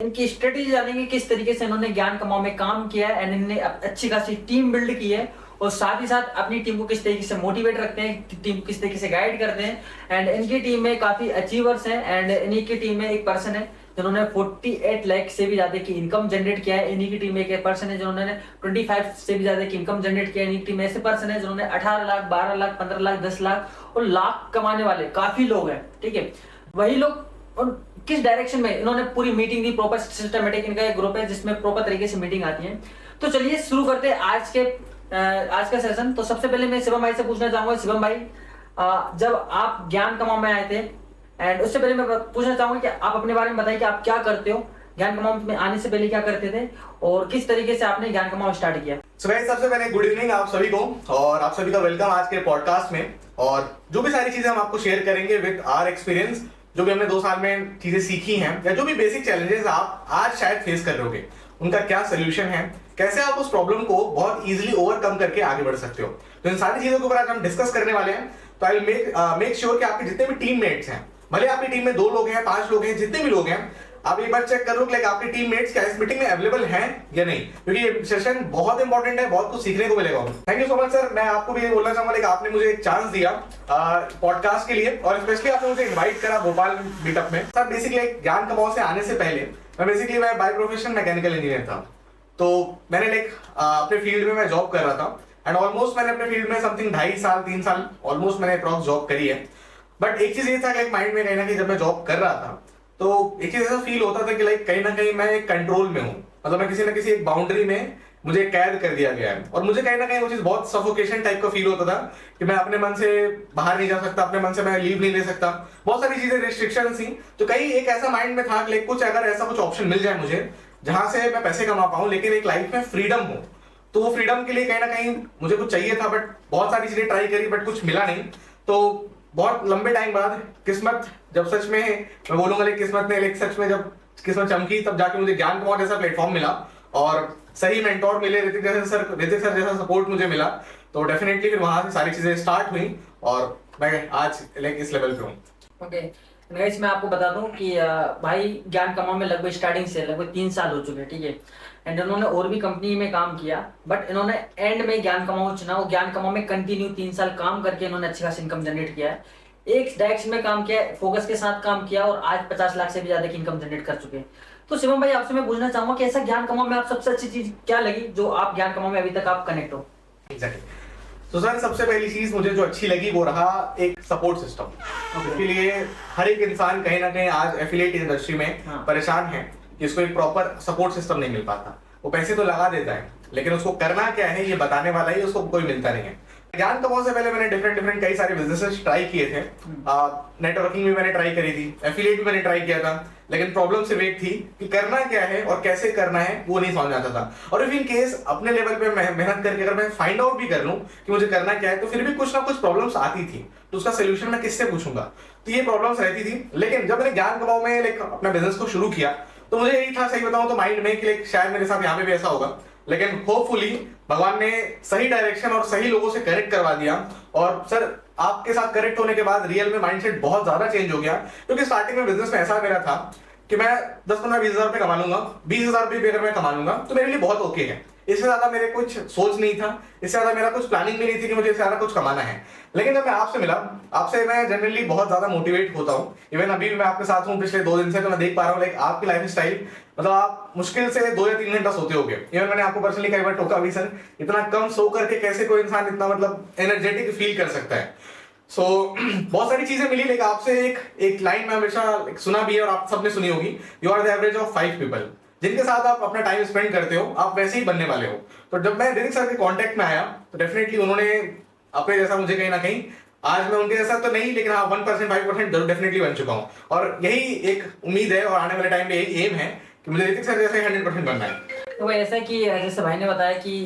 इनकी स्ट्रेटेजी जानेंगे, किस तरीके से इन्होंने ज्ञान कमाओ में काम किया है एंड इन्होंने अच्छी खासी टीम बिल्ड की है और साथ ही साथ अपनी टीम को किस तरीके से मोटिवेट रखते हैं, टीम को किस तरीके से गाइड करते हैं। एंड इनकी टीम में काफी अचीवर्स हैं एंड इन्हीं की टीम में एक पर्सन है जिन्होंने 48 लाख से भी ज्यादा की इनकम जनरेट किया है। इन्हीं की टीम में एक पर्सन है जिन्होंने 25 से भी ज्यादा की इनकम जनरेट किया है। इन्हीं की टीम में ऐसे पर्सन है जिन्होंने 18 लाख, 12 लाख, 15 लाख, 10 लाख और लाख कमाने वाले काफी लोग हैं। ठीक है, वही लोग और किस डायरेक्शन में इन्होंने पूरी मीटिंग दी, प्रॉपर सिस्टमेटिक इनका एक ग्रुप है जिसमें प्रॉपर तरीके से मीटिंग आती है। तो चलिए शुरू करते हैं आज का सेशन। तो सबसे पहले मैं शिवम भाई से पूछना चाहूंगा, शिवम भाई जब आप ज्ञान कमाओ में आए थे एंड उससे पहले मैं पूछना चाहूंगा कि आप अपने बारे में बताइए कि आप क्या करते हो, ज्ञान कमाओ में आने से पहले क्या करते थे और किस तरीके से आपने ज्ञान कमाओ स्टार्ट किया। सो गाइस, सबसे पहले गुड इवनिंग आप सभी को और आप सभी का वेलकम आज के पॉडकास्ट में। और जो भी सारी चीजें हम आपको शेयर करेंगे विद आवर एक्सपीरियंस, जो भी हमने 2 साल में चीजें सीखी हैं या जो भी बेसिक चैलेंजेस आप आज शायद फेस कर रहे होगे, उनका क्या सोल्यूशन है, कैसे आप उस प्रॉब्लम को बहुत इजीली ओवरकम करके आगे बढ़ सकते हो। तो इन सारी चीजों के ऊपर आज हम डिस्कस करने वाले हैं। तो आई विल मेक श्योर कि आपके जितने भी टीममेट्स हैं, भले आपकी टीम में 2 लोग हैं, 5 लोग हैं, जितने भी लोग हैं, आप एक बार चेक कर लो कि आपके टीममेट्स क्या इस मीटिंग में अवेलेबल हैं या नहीं, क्योंकि ये सेशन बहुत इंपॉर्टेंट है, बहुत कुछ सीखने को मिलेगा। Thank you so much sir. मैं आपको भी ये बोलना चाहूंगा कि आपने मुझे एक चांस दिया पॉडकास्ट के लिए और स्पेशली आपने मुझे इन्वाइट करा भोपाल मीटअप में। सर बेसिकली ज्ञान कमाओ से आने से पहले मैं बाय प्रोफेशन मैकेनिकल इंजीनियर था। तो मैंने अपने फील्ड में मैं जॉब कर रहा था एंड ऑलमोस्ट मैंने अपने फील्ड में समथिंग 2.5 साल 3 साल ऑलमोस्ट मैंने अप्रॉक्स जॉब करी है। बट एक चीज ये था कि माइंड में कहीं ना कहीं जब मैं जॉब कर रहा था तो एक चीज ऐसा फील होता था कि कहीं ना कहीं मैं एक कंट्रोल में हूँ, मतलब मैं किसी ना किसी एक बाउंड्री में मुझे कैद कर दिया गया है और मुझे कहीं ना कहीं वो चीज बहुत सफोकेशन टाइप का फील होता था कि मैं अपने मन से बाहर नहीं जा सकता, अपने मन से मैं लीव नहीं ले सकता, बहुत सारी चीजें रिस्ट्रिक्शन थी। तो कहीं एक ऐसा माइंड में था कि कुछ अगर ऐसा कुछ ऑप्शन मिल जाए मुझे जहां से मैं पैसे कमा पाऊं लेकिन एक लाइफ में फ्रीडम हो, तो वो फ्रीडम के लिए कहीं ना कहीं मुझे कुछ चाहिए था। बट बहुत सारी चीजें ट्राई करी बट कुछ मिला नहीं। तो बहुत लंबे टाइम बाद किस्मत जब सच में मैं बोलूंगा किस्मत ने सच में जब किस्मत चमकी तब जाके मुझे ज्ञान कमाओ जैसा प्लेटफॉर्म मिला और सही मेंटोर मिले, ऋतिक सर जैसा सपोर्ट मुझे मिला। तो डेफिनेटली फिर वहां से सारी चीजें स्टार्ट हुई और मैं आज इस लेवल पे हूँ। ओके गाइस, मैं आपको बता दूं कि भाई ज्ञान कमाओ में लगभग स्टार्टिंग से लगभग 3 साल हो चुके हैं। ठीक है, एंड इन्होंने और भी कंपनी में काम किया बट इन्होंने एंड में ज्ञान कमाओ चुना और ज्ञान कमाओ में कंटिन्यू 3 साल काम करके इन्होंने अच्छी खासी इनकम जनरेट किया है। एक डायरेक्शन में काम किया, फोकस के साथ काम किया और आज 50 लाख से भी ज्यादा की इनकम जनरेट कर चुके हैं। तो शिवम भाई आपसे मैं पूछना चाहूंगा कि ऐसा ज्ञान कमाओ में आप सबसे अच्छी चीज क्या लगी जो आप ज्ञान कमाओ में अभी तक आप कनेक्ट हो। तो सर सबसे पहली चीज मुझे जो अच्छी लगी वो रहा एक सपोर्ट सिस्टम। इसके लिए हर एक इंसान कहीं ना कहीं आज एफिलिएट इंडस्ट्री में परेशान है कि उसको एक प्रॉपर सपोर्ट सिस्टम नहीं मिल पाता। वो पैसे तो लगा देता है लेकिन उसको करना क्या है ये बताने वाला ही उसको कोई मिलता नहीं है। ज्ञान कमाओ से पहले मैंने डिफरेंट कई सारे बिजनेसेस ट्राई किए थे। नेटवर्किंग भी मैंने ट्राई करी थी, एफिलिएट भी मैंने ट्राई किया था, लेकिन प्रॉब्लम सिर्फ एक थी कि करना क्या है और कैसे करना है वो नहीं समझ आता था। और इफ इन केस अपने लेवल पे मेहनत करके अगर मैं फाइंड आउट भी कर लूं कि मुझे करना क्या है तो फिर भी कुछ ना कुछ प्रॉब्लम्स आती थी। तो उसका सोल्यूशन मैं किससे पूछूंगा, तो ये प्रॉब्लम्स रहती थी। लेकिन जब मैंने ज्ञान कमाओ में अपना बिजनेस को शुरू किया तो मुझे यही था, सही बताऊं तो माइंड में कि शायद मेरे साथ यहाँ पे भी ऐसा होगा, लेकिन होपफुली भगवान ने सही डायरेक्शन और सही लोगों से कनेक्ट करवा दिया। और सर आपके साथ कनेक्ट होने के बाद रियल में माइंडसेट बहुत ज्यादा चेंज हो गया, क्योंकि स्टार्टिंग में बिजनेस में ऐसा मेरा था कि मैं 10-15-20 हजार रुपए कमा लूंगा, 20 हजार रुपए भी अगर मैं कमा लूंगा तो मेरे लिए बहुत ओके है। इससे ज्यादा मेरे कुछ सोच नहीं था, इससे ज्यादा मेरा कुछ प्लानिंग भी नहीं थी कि मुझे इससे ज्यादा कुछ कमाना है। लेकिन जब मैं आपसे मिला, आपसे मैं जनरली बहुत ज्यादा मोटिवेट होता हूँ। इवन अभी भी मैं आपके साथ हूँ पिछले 2 दिन से, तो मैं देख पा रहा हूँ आपकी लाइफ स्टाइल, मतलब आप मुश्किल से 2 या 3 घंटा सोते होगे। इवन मैंने आपको पर्सनली कई बार टोका भी, सर इतना कम सो करके कैसे कोई इंसान इतना मतलब एनर्जेटिक फील कर सकता है। सो बहुत सारी चीजें मिली। लेकिन आपसे एक लाइन में हमेशा सुना भी है और आप सबने सुनी होगी, you are the average of 5 people. जिनके साथ आप अपना टाइम स्पेंड करते हो आप वैसे ही बनने वाले हो। तो जब मैं ऋतिक सर के कांटेक्ट में आया तो डेफिनेटली उन्होंने अपने जैसा मुझे कहीं ना कहीं, आज मैं उनके जैसा तो नहीं लेकिन हाँ 1% 5% डेफिनेटली बन चुका हूँ। और यही एक उम्मीद है और आने वाले टाइम में यही एम है कि मुझे ऋतिक सर जैसे 100% बनना है। तो ऐसा कि जैसे भाई ने बताया कि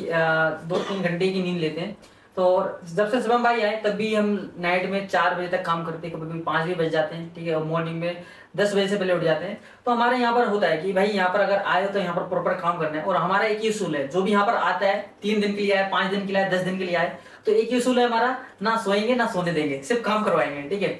2-3 घंटे की नींद लेते हैं, तो जब से शिवम भाई आए तब भी हम नाइट में 4 बजे तक काम करते हैं, कभी कभी 5 भी बज जाते हैं। ठीक है, और मॉर्निंग में 10 बजे से पहले उठ जाते हैं। तो हमारे यहाँ पर होता है कि भाई यहाँ पर अगर आए हो तो यहाँ पर प्रॉपर काम करना है। और हमारा एक ही उसूल है, जो भी यहाँ पर आता है 3 दिन के लिए आए, 5 दिन के लिए आए, 10 दिन के लिए आए, तो एक ही उसूल है हमारा, ना सोएंगे ना सोने देंगे, सिर्फ काम करवाएंगे। ठीक है,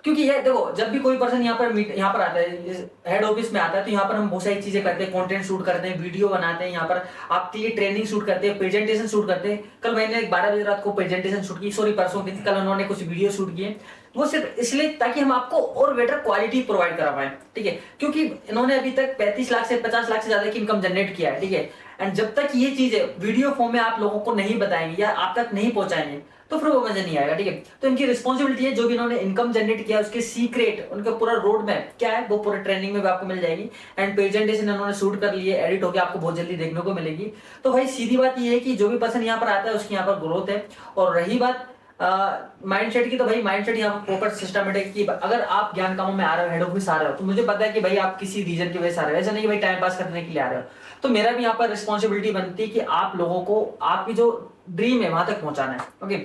क्योंकि ये देखो, जब भी कोई पर्सन यहाँ पर आता है, हेड ऑफिस में आता है, तो यहाँ पर हम बहुत सारी चीजें करते हैं, कंटेंट शूट करते हैं, वीडियो बनाते हैं, यहाँ पर आपके लिए ट्रेनिंग शूट करते हैं, प्रेजेंटेशन शूट करते हैं। कल मैंने 12 बजे रात को प्रेजेंटेशन शूट की, सॉरी परसों दिन, कल उन्होंने कुछ वीडियो शूट किए। वो सिर्फ इसलिए ताकि हम आपको और बेटर क्वालिटी प्रोवाइड करा पाए, ठीक है, क्योंकि इन्होंने अभी तक 35 लाख से 50 लाख से ज्यादा की इनकम जनरेट किया है, ठीक है। एंड जब तक ये चीजें वीडियो फॉर्म में आप लोगों को नहीं बताएंगे या आप तक नहीं पहुंचाएंगे, तो फिर वो मजा नहीं आएगा, ठीक है। तो इनकी रिस्पॉन्सिबिलिटी है, जो भी इन्होंने इनकम जनरेट किया उसके सीक्रेट, उनका पूरा रोड मैप क्या है, वो पूरे ट्रेनिंग में भी आपको मिल जाएगी। एंड प्रेजेंटेशन इन्होंने शूट कर लिए, एडिट होकर आपको बहुत जल्दी देखने को मिलेगी। तो भाई सीधी बात ये है कि जो भी पर्सन यहाँ पर आता है उसकी यहाँ पर ग्रोथ है। और रही बात माइंडसेट की, तो भाई माइंडसेट यहाँ पर प्रॉपर सिस्टमेटिक कि अगर आप ज्ञान कामों में आ रहे हो, हेड ऑफिस आ रहे हो, तो मुझे पता है कि भाई आप किसी रीजन की वजह से आ रहे हो, ऐसा नहीं कि भाई टाइम पास करने के लिए आ रहे हो। तो मेरा भी यहाँ पर रिस्पॉन्सिबिलिटी बनती है कि आप लोगों को आपकी जो ड्रीम है वहां तक पहुंचाना है। ओके,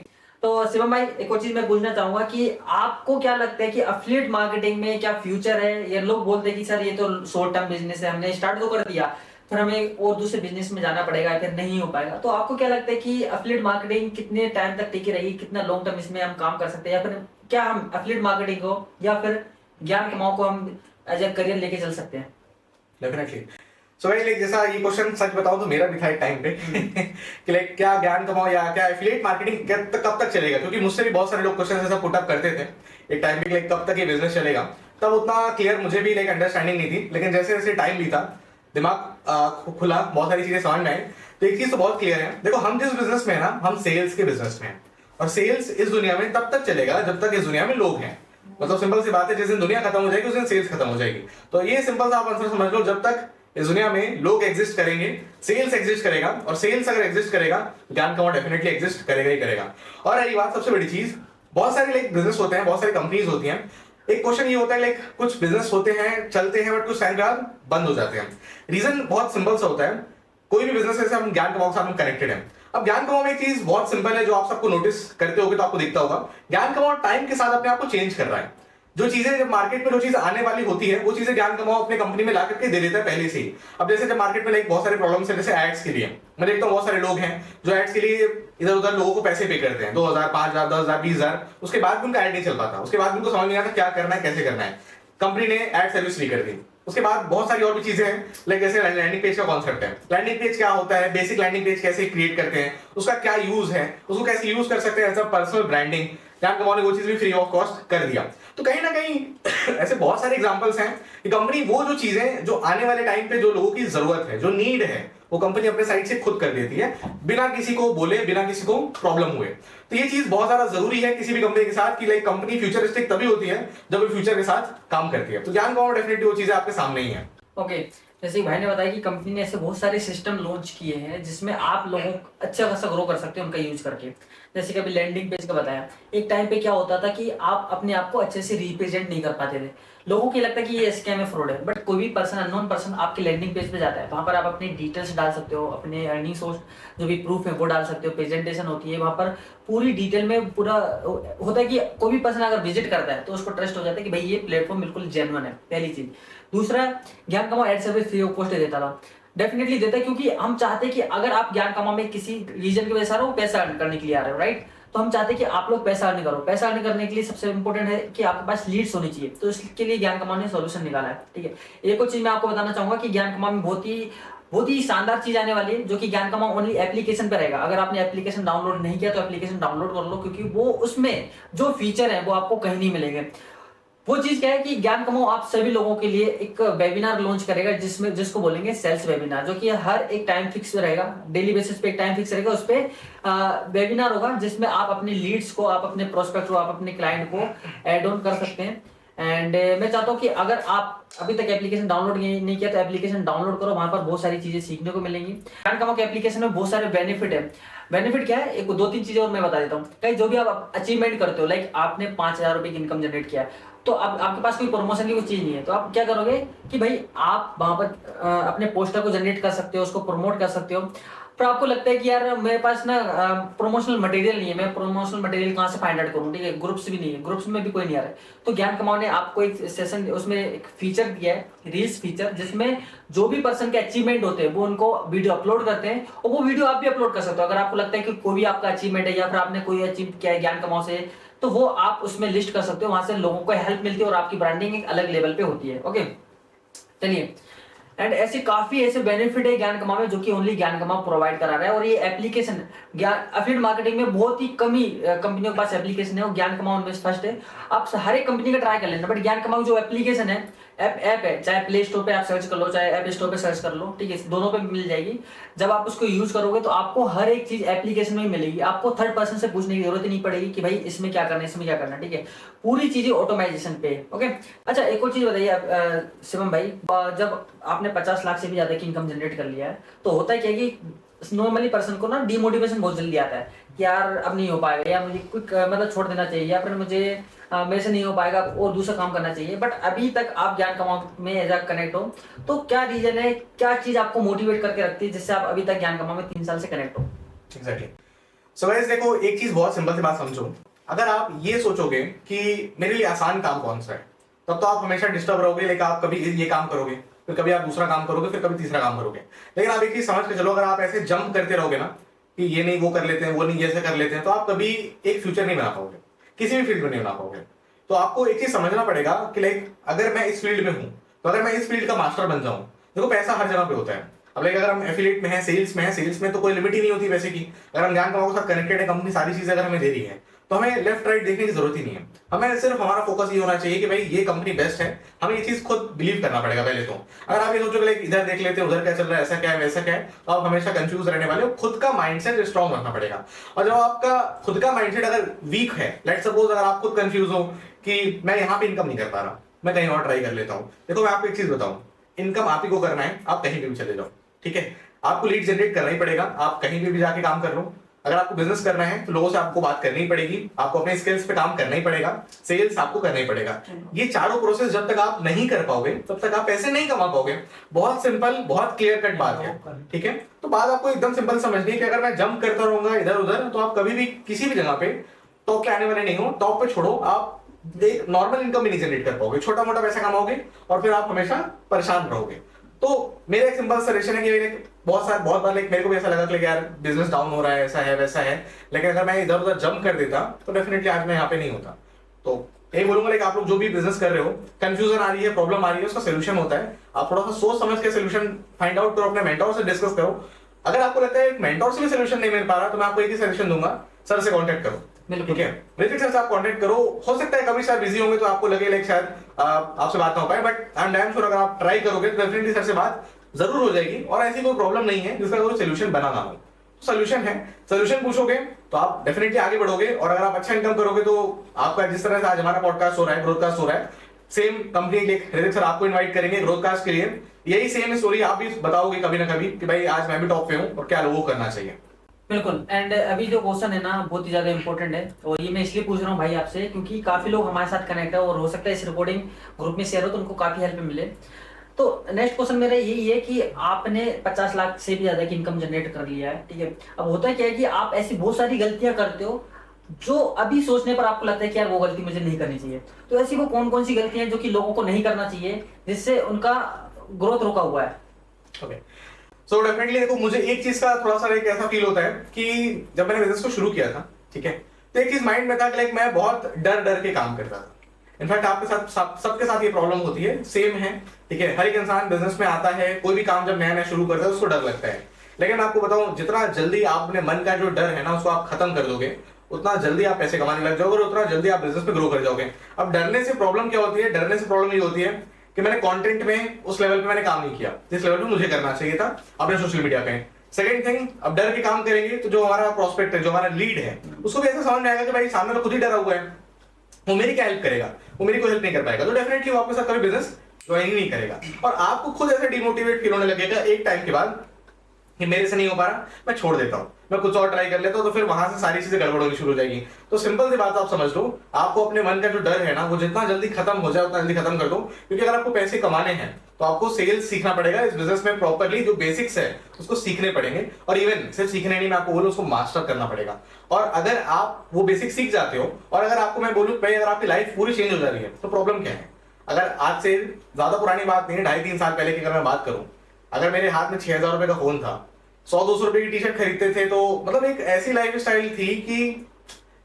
तो शिवम भाई एक और चीज मैं पूछना चाहूंगा कि आपको क्या लगता है कि एफिलिएट मार्केटिंग में क्या फ्यूचर है? ये लोग बोलते हैं कि सर ये तो शॉर्ट टर्म बिजनेस है, हमने स्टार्ट तो कर दिया, फिर हमें और दूसरे बिजनेस में जाना पड़ेगा, फिर नहीं हो पाएगा। तो आपको क्या लगता है कि एफिलिएट मार्केटिंग कितने टाइम तक टिकी रहेगी, कितना लॉन्ग टर्म इसमें हम काम कर सकते हैं, या फिर क्या हम एफिलिएट मार्केटिंग को या फिर ज्ञान कमाओ को हम एज ए करियर लेके चल सकते हैं? डेफिनेटली। सो भाई लाइक जैसा ये क्वेश्चन सच बताऊं तो मेरा भी था एक टाइम पे कि लाइक क्या ज्ञान कमाओ या क्या एफिलिएट मार्केटिंग कब तक चलेगा, क्योंकि मुझसे भी बहुत सारे लोग क्वेश्चन ऐसा पुट अप करते थे एक टाइम पे, लाइक कब तक ये बिजनेस चलेगा। तब उतना क्लियर मुझे भी लाइक अंडरस्टैंडिंग नहीं थी, लेकिन जैसे जैसे टाइम बीता, दिमाग खुला, बहुत सारी चीजें समझ में आई। तो एक चीज तो बहुत क्लियर है, देखो हम जिस बिजनेस में है ना, हम सेल्स के बिजनेस में हैं, और सेल्स इस दुनिया में तब तक चलेगा जब तक इस दुनिया में लोग हैं। मतलब सिंपल सी बात है, जिस दिन दुनिया खत्म हो जाएगी उस दिन सेल्स खत्म हो जाएगी। तो ये सिंपल सा आप आंसर समझ लो, जब तक इस दुनिया में लोग एग्जिस्ट करेंगे सेल्स एग्जिस्ट करेगा, और सेल्स अगर एग्जिस्ट करेगा ज्ञान कमाओ डेफिनेटली एग्जिस्ट करेगा ही करेगा। और रही बात सबसे बड़ी चीज, बहुत सारे लाइक बिजनेस होते हैं, बहुत सारी कंपनीज होती हैं। एक क्वेश्चन ये होता है लाइक कुछ बिजनेस होते हैं चलते हैं बट कुछ टाइम बाद बंद हो जाते हैं। रीजन बहुत सिंपल सा होता है, कोई भी बिजनेस से हम ज्ञान कमाओ के साथ कनेक्टेड है। अब ज्ञान कमाओ में एक चीज बहुत सिंपल है जो आप सबको नोटिस करते होगे तो आपको दिखता होगा, ज्ञान कमाओ टाइम के साथ अपने आप को चेंज कर रहा है। जो चीजें जब मार्केट में जो चीज आने वाली होती है वो चीजें ज्ञान कमाओ अपने कंपनी में ला करके दे देता है पहले से ही। अब जैसे जब मार्केट में लाइक बहुत सारे प्रॉब्लम्स है, जैसे एड्स के लिए मैं देखता हूँ बहुत सारे लोग हैं जो एड्स के लिए इधर उधर लोगों को पैसे पे करते हैं, 2000 5000 10,000 20,000, उसके बाद भी उनका एड नहीं चल पाता, उसके बाद उनको समझ नहीं आता क्या करना है कैसे करना है। कंपनी ने एड सर्विस फ्री कर दी। उसके बाद बहुत सारी और भी चीजें हैं, लाइक जैसे लैंडिंग पेज का कॉन्सेप्ट है। लैंडिंग पेज क्या होता है, बेसिक लैंडिंग पेज कैसे क्रिएट करते हैं, उसका क्या यूज है, उसको कैसे यूज कर सकते हैं एज अ पर्सनल ब्रांडिंग, ज्ञान कमाओ ने वो चीज भी फ्री ऑफ कॉस्ट कर दिया। तो कहीं ना कहीं ऐसे बहुत सारे एग्जांपल्स हैं कि कंपनी वो जो चीजें जो आने वाले टाइम पे जो लोगों की जरूरत है, जो नीड है, वो कंपनी अपने साइड से खुद कर देती है, बिना किसी को बोले, बिना किसी को प्रॉब्लम हुए। तो ये चीज बहुत ज्यादा जरूरी है किसी भी कंपनी के साथ कि लाइक कंपनी फ्यूचरिस्टिक तभी होती है जब वो फ्यूचर के साथ काम करती है। तो ज्ञान कमाओ डेफिनेटली वो चीजें आपके सामने ही है। ओके, जैसे कि भाई ने बताया कि कंपनी ने ऐसे बहुत सारे सिस्टम लॉन्च किए हैं जिसमें आप लोगों को अच्छा खासा ग्रो कर सकते हैं उनका यूज करके। जैसे कि अभी लैंडिंग पेज का बताया, एक टाइम पे क्या होता था कि आप अपने आप को अच्छे से रिप्रेजेंट नहीं कर पाते थे, लोगों को लगता है कि ये स्कैम है, फ्रॉड है। बट कोई भी पर्सन, अननोन पर्सन आपके लैंडिंग पेज पे जाता है, वहां पर आप अपनी डिटेल्स डाल सकते हो, अपने अर्निंग सोर्स जो भी प्रूफ है वो डाल सकते हो, प्रेजेंटेशन होती है वहां पर पूरी डिटेल में पूरा होता है कि कोई भी पर्सन अगर विजिट करता है तो उसको ट्रस्ट हो जाता है कि भाई ये प्लेटफॉर्म बिल्कुल जेन्युइन है, पहली चीज। दूसरा, Gyan Kamao ad service free of cost देता था, डेफिनेटली देता है, क्योंकि हम चाहते हैं कि अगर आप ज्ञान कमाओ में किसी रीजन की वजह से आ रहे हो, पैसा अर्न करने के लिए आ रहे हो, राइट? तो हम चाहते हैं कि आप लोग पैसा अर्न करो। पैसा अर्न करने के लिए सबसे इंपॉर्टेंट है कि आपके पास लीड्स होनी चाहिए, तो इसके लिए ज्ञान कमाओ ने सॉल्यूशन निकाला है, ठीक है। एक और चीज मैं आपको बताना चाहूंगा कि ज्ञान कमाओ में बहुत ही शानदार चीज आने वाली है, जो कि ज्ञान कमाओ ओनली एप्लीकेशन पे रहेगा। अगर आपने एप्लीकेशन डाउनलोड नहीं किया तो एप्लीकेशन डाउनलोड कर लो, क्योंकि वो उसमें जो फीचर है वो आपको कहीं नहीं मिलेंगे। वो चीज क्या है कि ज्ञान कमाओ आप सभी लोगों के लिए एक वेबिनार लॉन्च करेगा जिसको बोलेंगे सेल्स वेबिनार, जो कि हर एक टाइम फिक्स रहेगा, डेली बेसिस पे एक टाइम फिक्स रहेगा, उस पर वेबिनार होगा जिसमें आप अपने लीड्स को, आप अपने प्रोस्पेक्ट को, आप अपने क्लाइंट को एड ऑन कर सकते हैं। एंड मैं चाहता हूँ कि अगर आप अभी तक एप्लीकेशन डाउनलोड नहीं किया तो एप्लीकेशन डाउनलोड करो, वहां पर बहुत सारी चीजें सीखने को मिलेंगी। ज्ञान कमाओ के एप्लीकेशन में बहुत सारे बेनिफिट है। बेनिफिट क्या है, एक 2-3 चीजें और मैं बता देता हूँ। कहीं जो भी आप अचीवमेंट करते हो, लाइक आपने 5,000 रुपए की इनकम जनरेट किया है, तो अब आपके पास कोई प्रमोशन की कोई चीज नहीं है, तो आप क्या करोगे कि भाई आप वहां पर अपने पोस्टर को जनरेट कर सकते हो, उसको प्रमोट कर सकते हो। पर आपको लगता है कि यार मेरे पास ना प्रमोशनल मटेरियल नहीं है, मैं प्रमोशनल मटेरियल कहाँ से फाइंड आउट करूँ, ठीक है, ग्रुप्स भी नहीं है, ग्रुप्स में भी कोई नहीं आ रहा है। तो ज्ञान कमाओ ने आपको एक सेशन, उसमें एक फीचर दिया है, रील्स फीचर, जिसमें जो भी पर्सन के अचीवमेंट होते हैं वो उनको वीडियो अपलोड करते हैं, और वो वीडियो आप भी अपलोड कर सकते हो। अगर आपको लगता है कि कोई भी आपका अचीवमेंट है या फिर आपने कोई अचीव किया है ज्ञान कमाओ से, तो वो आप उसमें लिस्ट कर सकते हो, वहां से लोगों को हेल्प मिलती है और आपकी ब्रांडिंग एक अलग लेवल पे होती है। ओके, चलिए। एंड ऐसे काफी ऐसे बेनिफिट है ज्ञान कमा में जो कि ओनली ज्ञान कमा प्रोवाइड करा रहा है। और ये एप्लीकेशन ज्ञान एफिलिएट मार्केटिंग में बहुत ही कम ही कंपनियों के पास एप्लीकेशन है, और ज्ञान कमा उनमें फर्स्ट है। आप हर एक कंपनी का ट्राई कर लेना, बट ज्ञान कमा जो एप्लीकेशन है, ऐप है, चाहे प्ले स्टोर पे आप सर्च कर लो, चाहे ऐप स्टोर पे सर्च कर लो, ठीक है, दोनों पे मिल जाएगी। जब आप उसको यूज करोगे तो आपको हर एक चीज एप्लीकेशन में ही मिलेगी, आपको थर्ड पर्सन से पूछने की जरूरत ही नहीं पड़ेगी कि भाई इसमें क्या करना है, इसमें क्या करना है, ठीक है, पूरी चीजें ऑटोमाइजेशन पे है। ओके, अच्छा एक और चीज बताइए आप शिवम भाई, जब आपने 50 लाख से भी ज्यादा की इनकम जनरेट कर लिया है तो होता है क्या कि नॉर्मली पर्सन को ना डिमोटिवेशन बहुत जल्दी आता है कि यार अब नहीं हो पाएगा, या मुझे कुछ मतलब छोड़ देना चाहिए, या फिर मुझे मेरे से नहीं हो पाएगा और दूसरा काम करना चाहिए। बट अभी तक आप ज्ञान कमाओ में एज कनेक्ट हो, तो क्या रीजन है, क्या चीज आपको मोटिवेट करके रखती है जिससे आप अभी तक ज्ञान कमाओ में 3 साल से कनेक्ट हो? एग्जैक्टली। सो गाइस देखो, एक चीज बहुत सिंपल सी बात समझो, अगर आप ये सोचोगे कि मेरे लिए आसान काम कौन सा है, तब तो आप हमेशा डिस्टर्ब रहोगे। लेकिन आप कभी ये काम करोगे, फिर कभी आप दूसरा काम करोगे, फिर कभी तीसरा काम करोगे। लेकिन आप एक चीज समझ के चलो, अगर आप ऐसे जंप करते रहोगे ना कि ये नहीं वो कर लेते हैं, वो नहीं ऐसे कर लेते हैं, तो आप कभी एक फ्यूचर नहीं बना पाओगे, किसी भी फील्ड में नहीं बना पाओगे। तो आपको एक चीज समझना पड़ेगा कि लाइक अगर मैं इस फील्ड में हूं, तो अगर मैं इस फील्ड का मास्टर बन जाऊं, देखो पैसा हर जगह पे होता है। अब लाइक अगर हम एफिलिएट में है, सेल्स में है, सेल्स में तो कोई लिमिट ही नहीं होती पैसे की। अगर हम ज्ञान कमाओ के साथ कनेक्टेड है, कंपनी सारी चीजें अगर हमें दे रही है, तो हमें लेफ्ट राइट देखने की जरूरत ही नहीं है। हमें सिर्फ हमारा फोकस ये होना चाहिए कि भाई ये कंपनी बेस्ट है, हमें ये चीज खुद बिलीव करना पड़ेगा पहले तो। अगर आप ये सोचोगे लाइक इधर देख लेते हैं, उधर क्या चल रहा है, ऐसा क्या है, वैसा क्या है, तो आप हमेशा कंफ्यूज रहने वाले हो। खुद का माइंडसेट स्ट्रांग रखना पड़ेगा। और जब आपका खुद का माइंडसेट अगर वीक है, लेट्स सपोज अगर आप खुद कंफ्यूज हो कि मैं यहाँ पे इनकम नहीं कर पा रहा, मैं कहीं और ट्राई कर लेता हूँ। देखो मैं आपको एक चीज बताऊं, इनकम आप ही को करना है, आप कहीं पे भी चले जाओ, ठीक है, आपको लीड जनरेट करना ही पड़ेगा। आप कहीं पे भी जाके काम कर लो। अगर आपको बिजनेस करना है तो लोगों से आपको बात करनी ही पड़ेगी, आपको अपने स्किल्स पे काम करना ही पड़ेगा, सेल्स आपको करना ही पड़ेगा। ये चारों प्रोसेस जब तक आप नहीं कर पाओगे तब तक आप पैसे नहीं कमा पाओगे। बहुत सिंपल, बहुत क्लियर कट बात है, ठीक है। तो बात आपको एकदम सिंपल समझनी है कि अगर मैं जंप करता रहूंगा इधर उधर, तो आप कभी भी किसी भी जगह पे टॉप पे आने वाले नहीं हो। टॉप पे छोड़ो, आप एक नॉर्मल इनकम भी नहीं जनरेट कर पाओगे, छोटा मोटा पैसा कमाओगे और फिर आप हमेशा परेशान रहोगे। तो मेरा एक सिंपल सजेशन है कि बहुत बार मेरे को भी ऐसा लगा कि यार बिजनेस डाउन हो रहा है, ऐसा है वैसा है, लेकिन अगर मैं इधर उधर जंप कर देता तो डेफिनेटली आज मैं यहाँ पे नहीं होता। तो यही बोलूंगा, लाइक आप लोग जो भी बिजनेस कर रहे हो, कंफ्यूजन आ रही है, प्रॉब्लम आ रही है, उसका सोल्यूशन होता है। आप थोड़ा सा सोच समझ के सोल्यूशन फाइंड आउट करो, अपने मेंटोर से डिस्कस करो। अगर आपको लगता है मेंटोर से भी सोल्यूशन नहीं मिल पा रहा, तो मैं आपको एक ही सजेशन दूंगा, सर से कॉन्टेक्ट करो, ठीक है। ऋतिक सर से आप कांटेक्ट करो। हो सकता है कभी सर बिजी होंगे तो आपको लगे लाइक शायद आपसे बात ना हो पाए, but I am damn sure अगर आप ट्राई करोगे तो डेफिनेटली सर से बात जरूर हो जाएगी। और ऐसी कोई प्रॉब्लम नहीं है जिसका कोई सोल्यूशन बना ना हो। सोल्यूशन है, सोल्यूशन पूछोगे तो आप डेफिनेटली आगे बढ़ोगे। और अगर आप अच्छा इनकम करोगे तो आपका जिस तरह से आज हमारा पॉडकास्ट हो रहा है, ब्रॉडकास्ट हो रहा है, सेम कंपनी ऋतिक सर आपको इनवाइट करेंगे ब्रॉडकास्ट के लिए। यही सेम स्टोरी आप भी बताओगे कभी ना कभी कि भाई आज मैं भी टॉप पे हूँ और क्या लोगों को करना चाहिए। बिल्कुल। एंड अभी जो क्वेश्चन है ना बहुत ही ज्यादा इंपॉर्टेंट है, और ये मैं इसलिए पूछ रहा हूँ भाई आपसे क्योंकि काफी लोग हमारे साथ कनेक्ट है और हो सकता है इस रिकॉर्डिंग ग्रुप में शेयर हो तो उनको काफी हेल्प मिले। तो नेक्स्ट क्वेश्चन मेरा यही है कि आपने 50 लाख से भी ज्यादा की इनकम जनरेट कर लिया है, ठीक है। अब होता क्या है कि आप ऐसी बहुत सारी गलतियां करते हो जो अभी सोचने पर आपको लगता है कि यार वो गलती मुझे नहीं करनी चाहिए। तो ऐसी वो कौन कौन सी गलतियां जो कि लोगों को नहीं करना चाहिए जिससे उनका ग्रोथ रुका हुआ है? ओके, सो डेफिनेटली देखो, मुझे एक चीज का थोड़ा सा एक ऐसा फील होता है कि जब मैंने बिजनेस को शुरू किया था, ठीक है, तो एक चीज माइंड में था कि लाइक मैं बहुत डर के काम करता था। इनफैक्ट आपके साथ सबके साथ ये प्रॉब्लम होती है, सेम है, ठीक है। हर एक इंसान बिजनेस में आता है, कोई भी काम जब नया नया शुरू करता है उसको डर लगता है। लेकिन मैं आपको बताऊं, जितना जल्दी आप अपने मन का जो डर है ना उसको आप खत्म कर दोगे, उतना जल्दी आप पैसे कमाने लग जाओगे और उतना जल्दी आप बिजनेस में ग्रो कर जाओगे। अब डरने से प्रॉब्लम क्या होती है? डरने से प्रॉब्लम ये होती है कि मैंने कंटेंट में उस लेवल पे मैंने काम नहीं किया जिस लेवल पे मुझे करना चाहिए था अपने सोशल मीडिया पे। सेकंड थिंग, अब डर के काम करेंगे तो जो हमारा प्रोस्पेक्ट है, जो हमारा लीड है, उसको भी ऐसा समझ में आएगा कि भाई सामने तो खुद ही डरा हुआ है, वो मेरी क्या हेल्प करेगा, वो मेरी कोई हेल्प नहीं कर पाएगा, तो डेफिनेटली वो आपके साथ कभी बिजनेस ज्वाइन ही नहीं करेगा। और आपको खुद ऐसे डिमोटिवेट फील होने लगेगा एक टाइम के बाद कि मेरे से नहीं हो पा रहा, मैं छोड़ देता हूँ, मैं कुछ और ट्राई कर लेता हूँ, तो फिर वहां से सारी चीजें गड़बड़ होनी शुरू हो जाएगी। तो सिंपल सी बात आप समझ लो, आपको अपने मन का जो डर है ना वो जितना जल्दी खत्म हो जाए उतना जल्दी खत्म कर दो। क्योंकि अगर आपको पैसे कमाने हैं तो आपको सेल्स सीखना पड़ेगा। इस बिजनेस में प्रॉपरली जो बेसिक्स है उसको सीखने पड़ेंगे, और इवन सिर्फ सीखने नहीं, मैं आपको बोलूं उसको मास्टर करना पड़ेगा। और अगर आप वो बेसिक सीख जाते हो, और अगर आपको मैं बोलूं भाई अगर आपकी लाइफ पूरी चेंज हो जा रही है, तो प्रॉब्लम क्या है? अगर आज से ज्यादा पुरानी बात नहीं है, 2.5-3 साल पहले की अगर मैं बात करूं, अगर मेरे हाथ में 6,000 रुपए का फोन था, 100-200 रुपए की टी शर्ट खरीदते थे, तो मतलब एक ऐसी लाइफ स्टाइल थी कि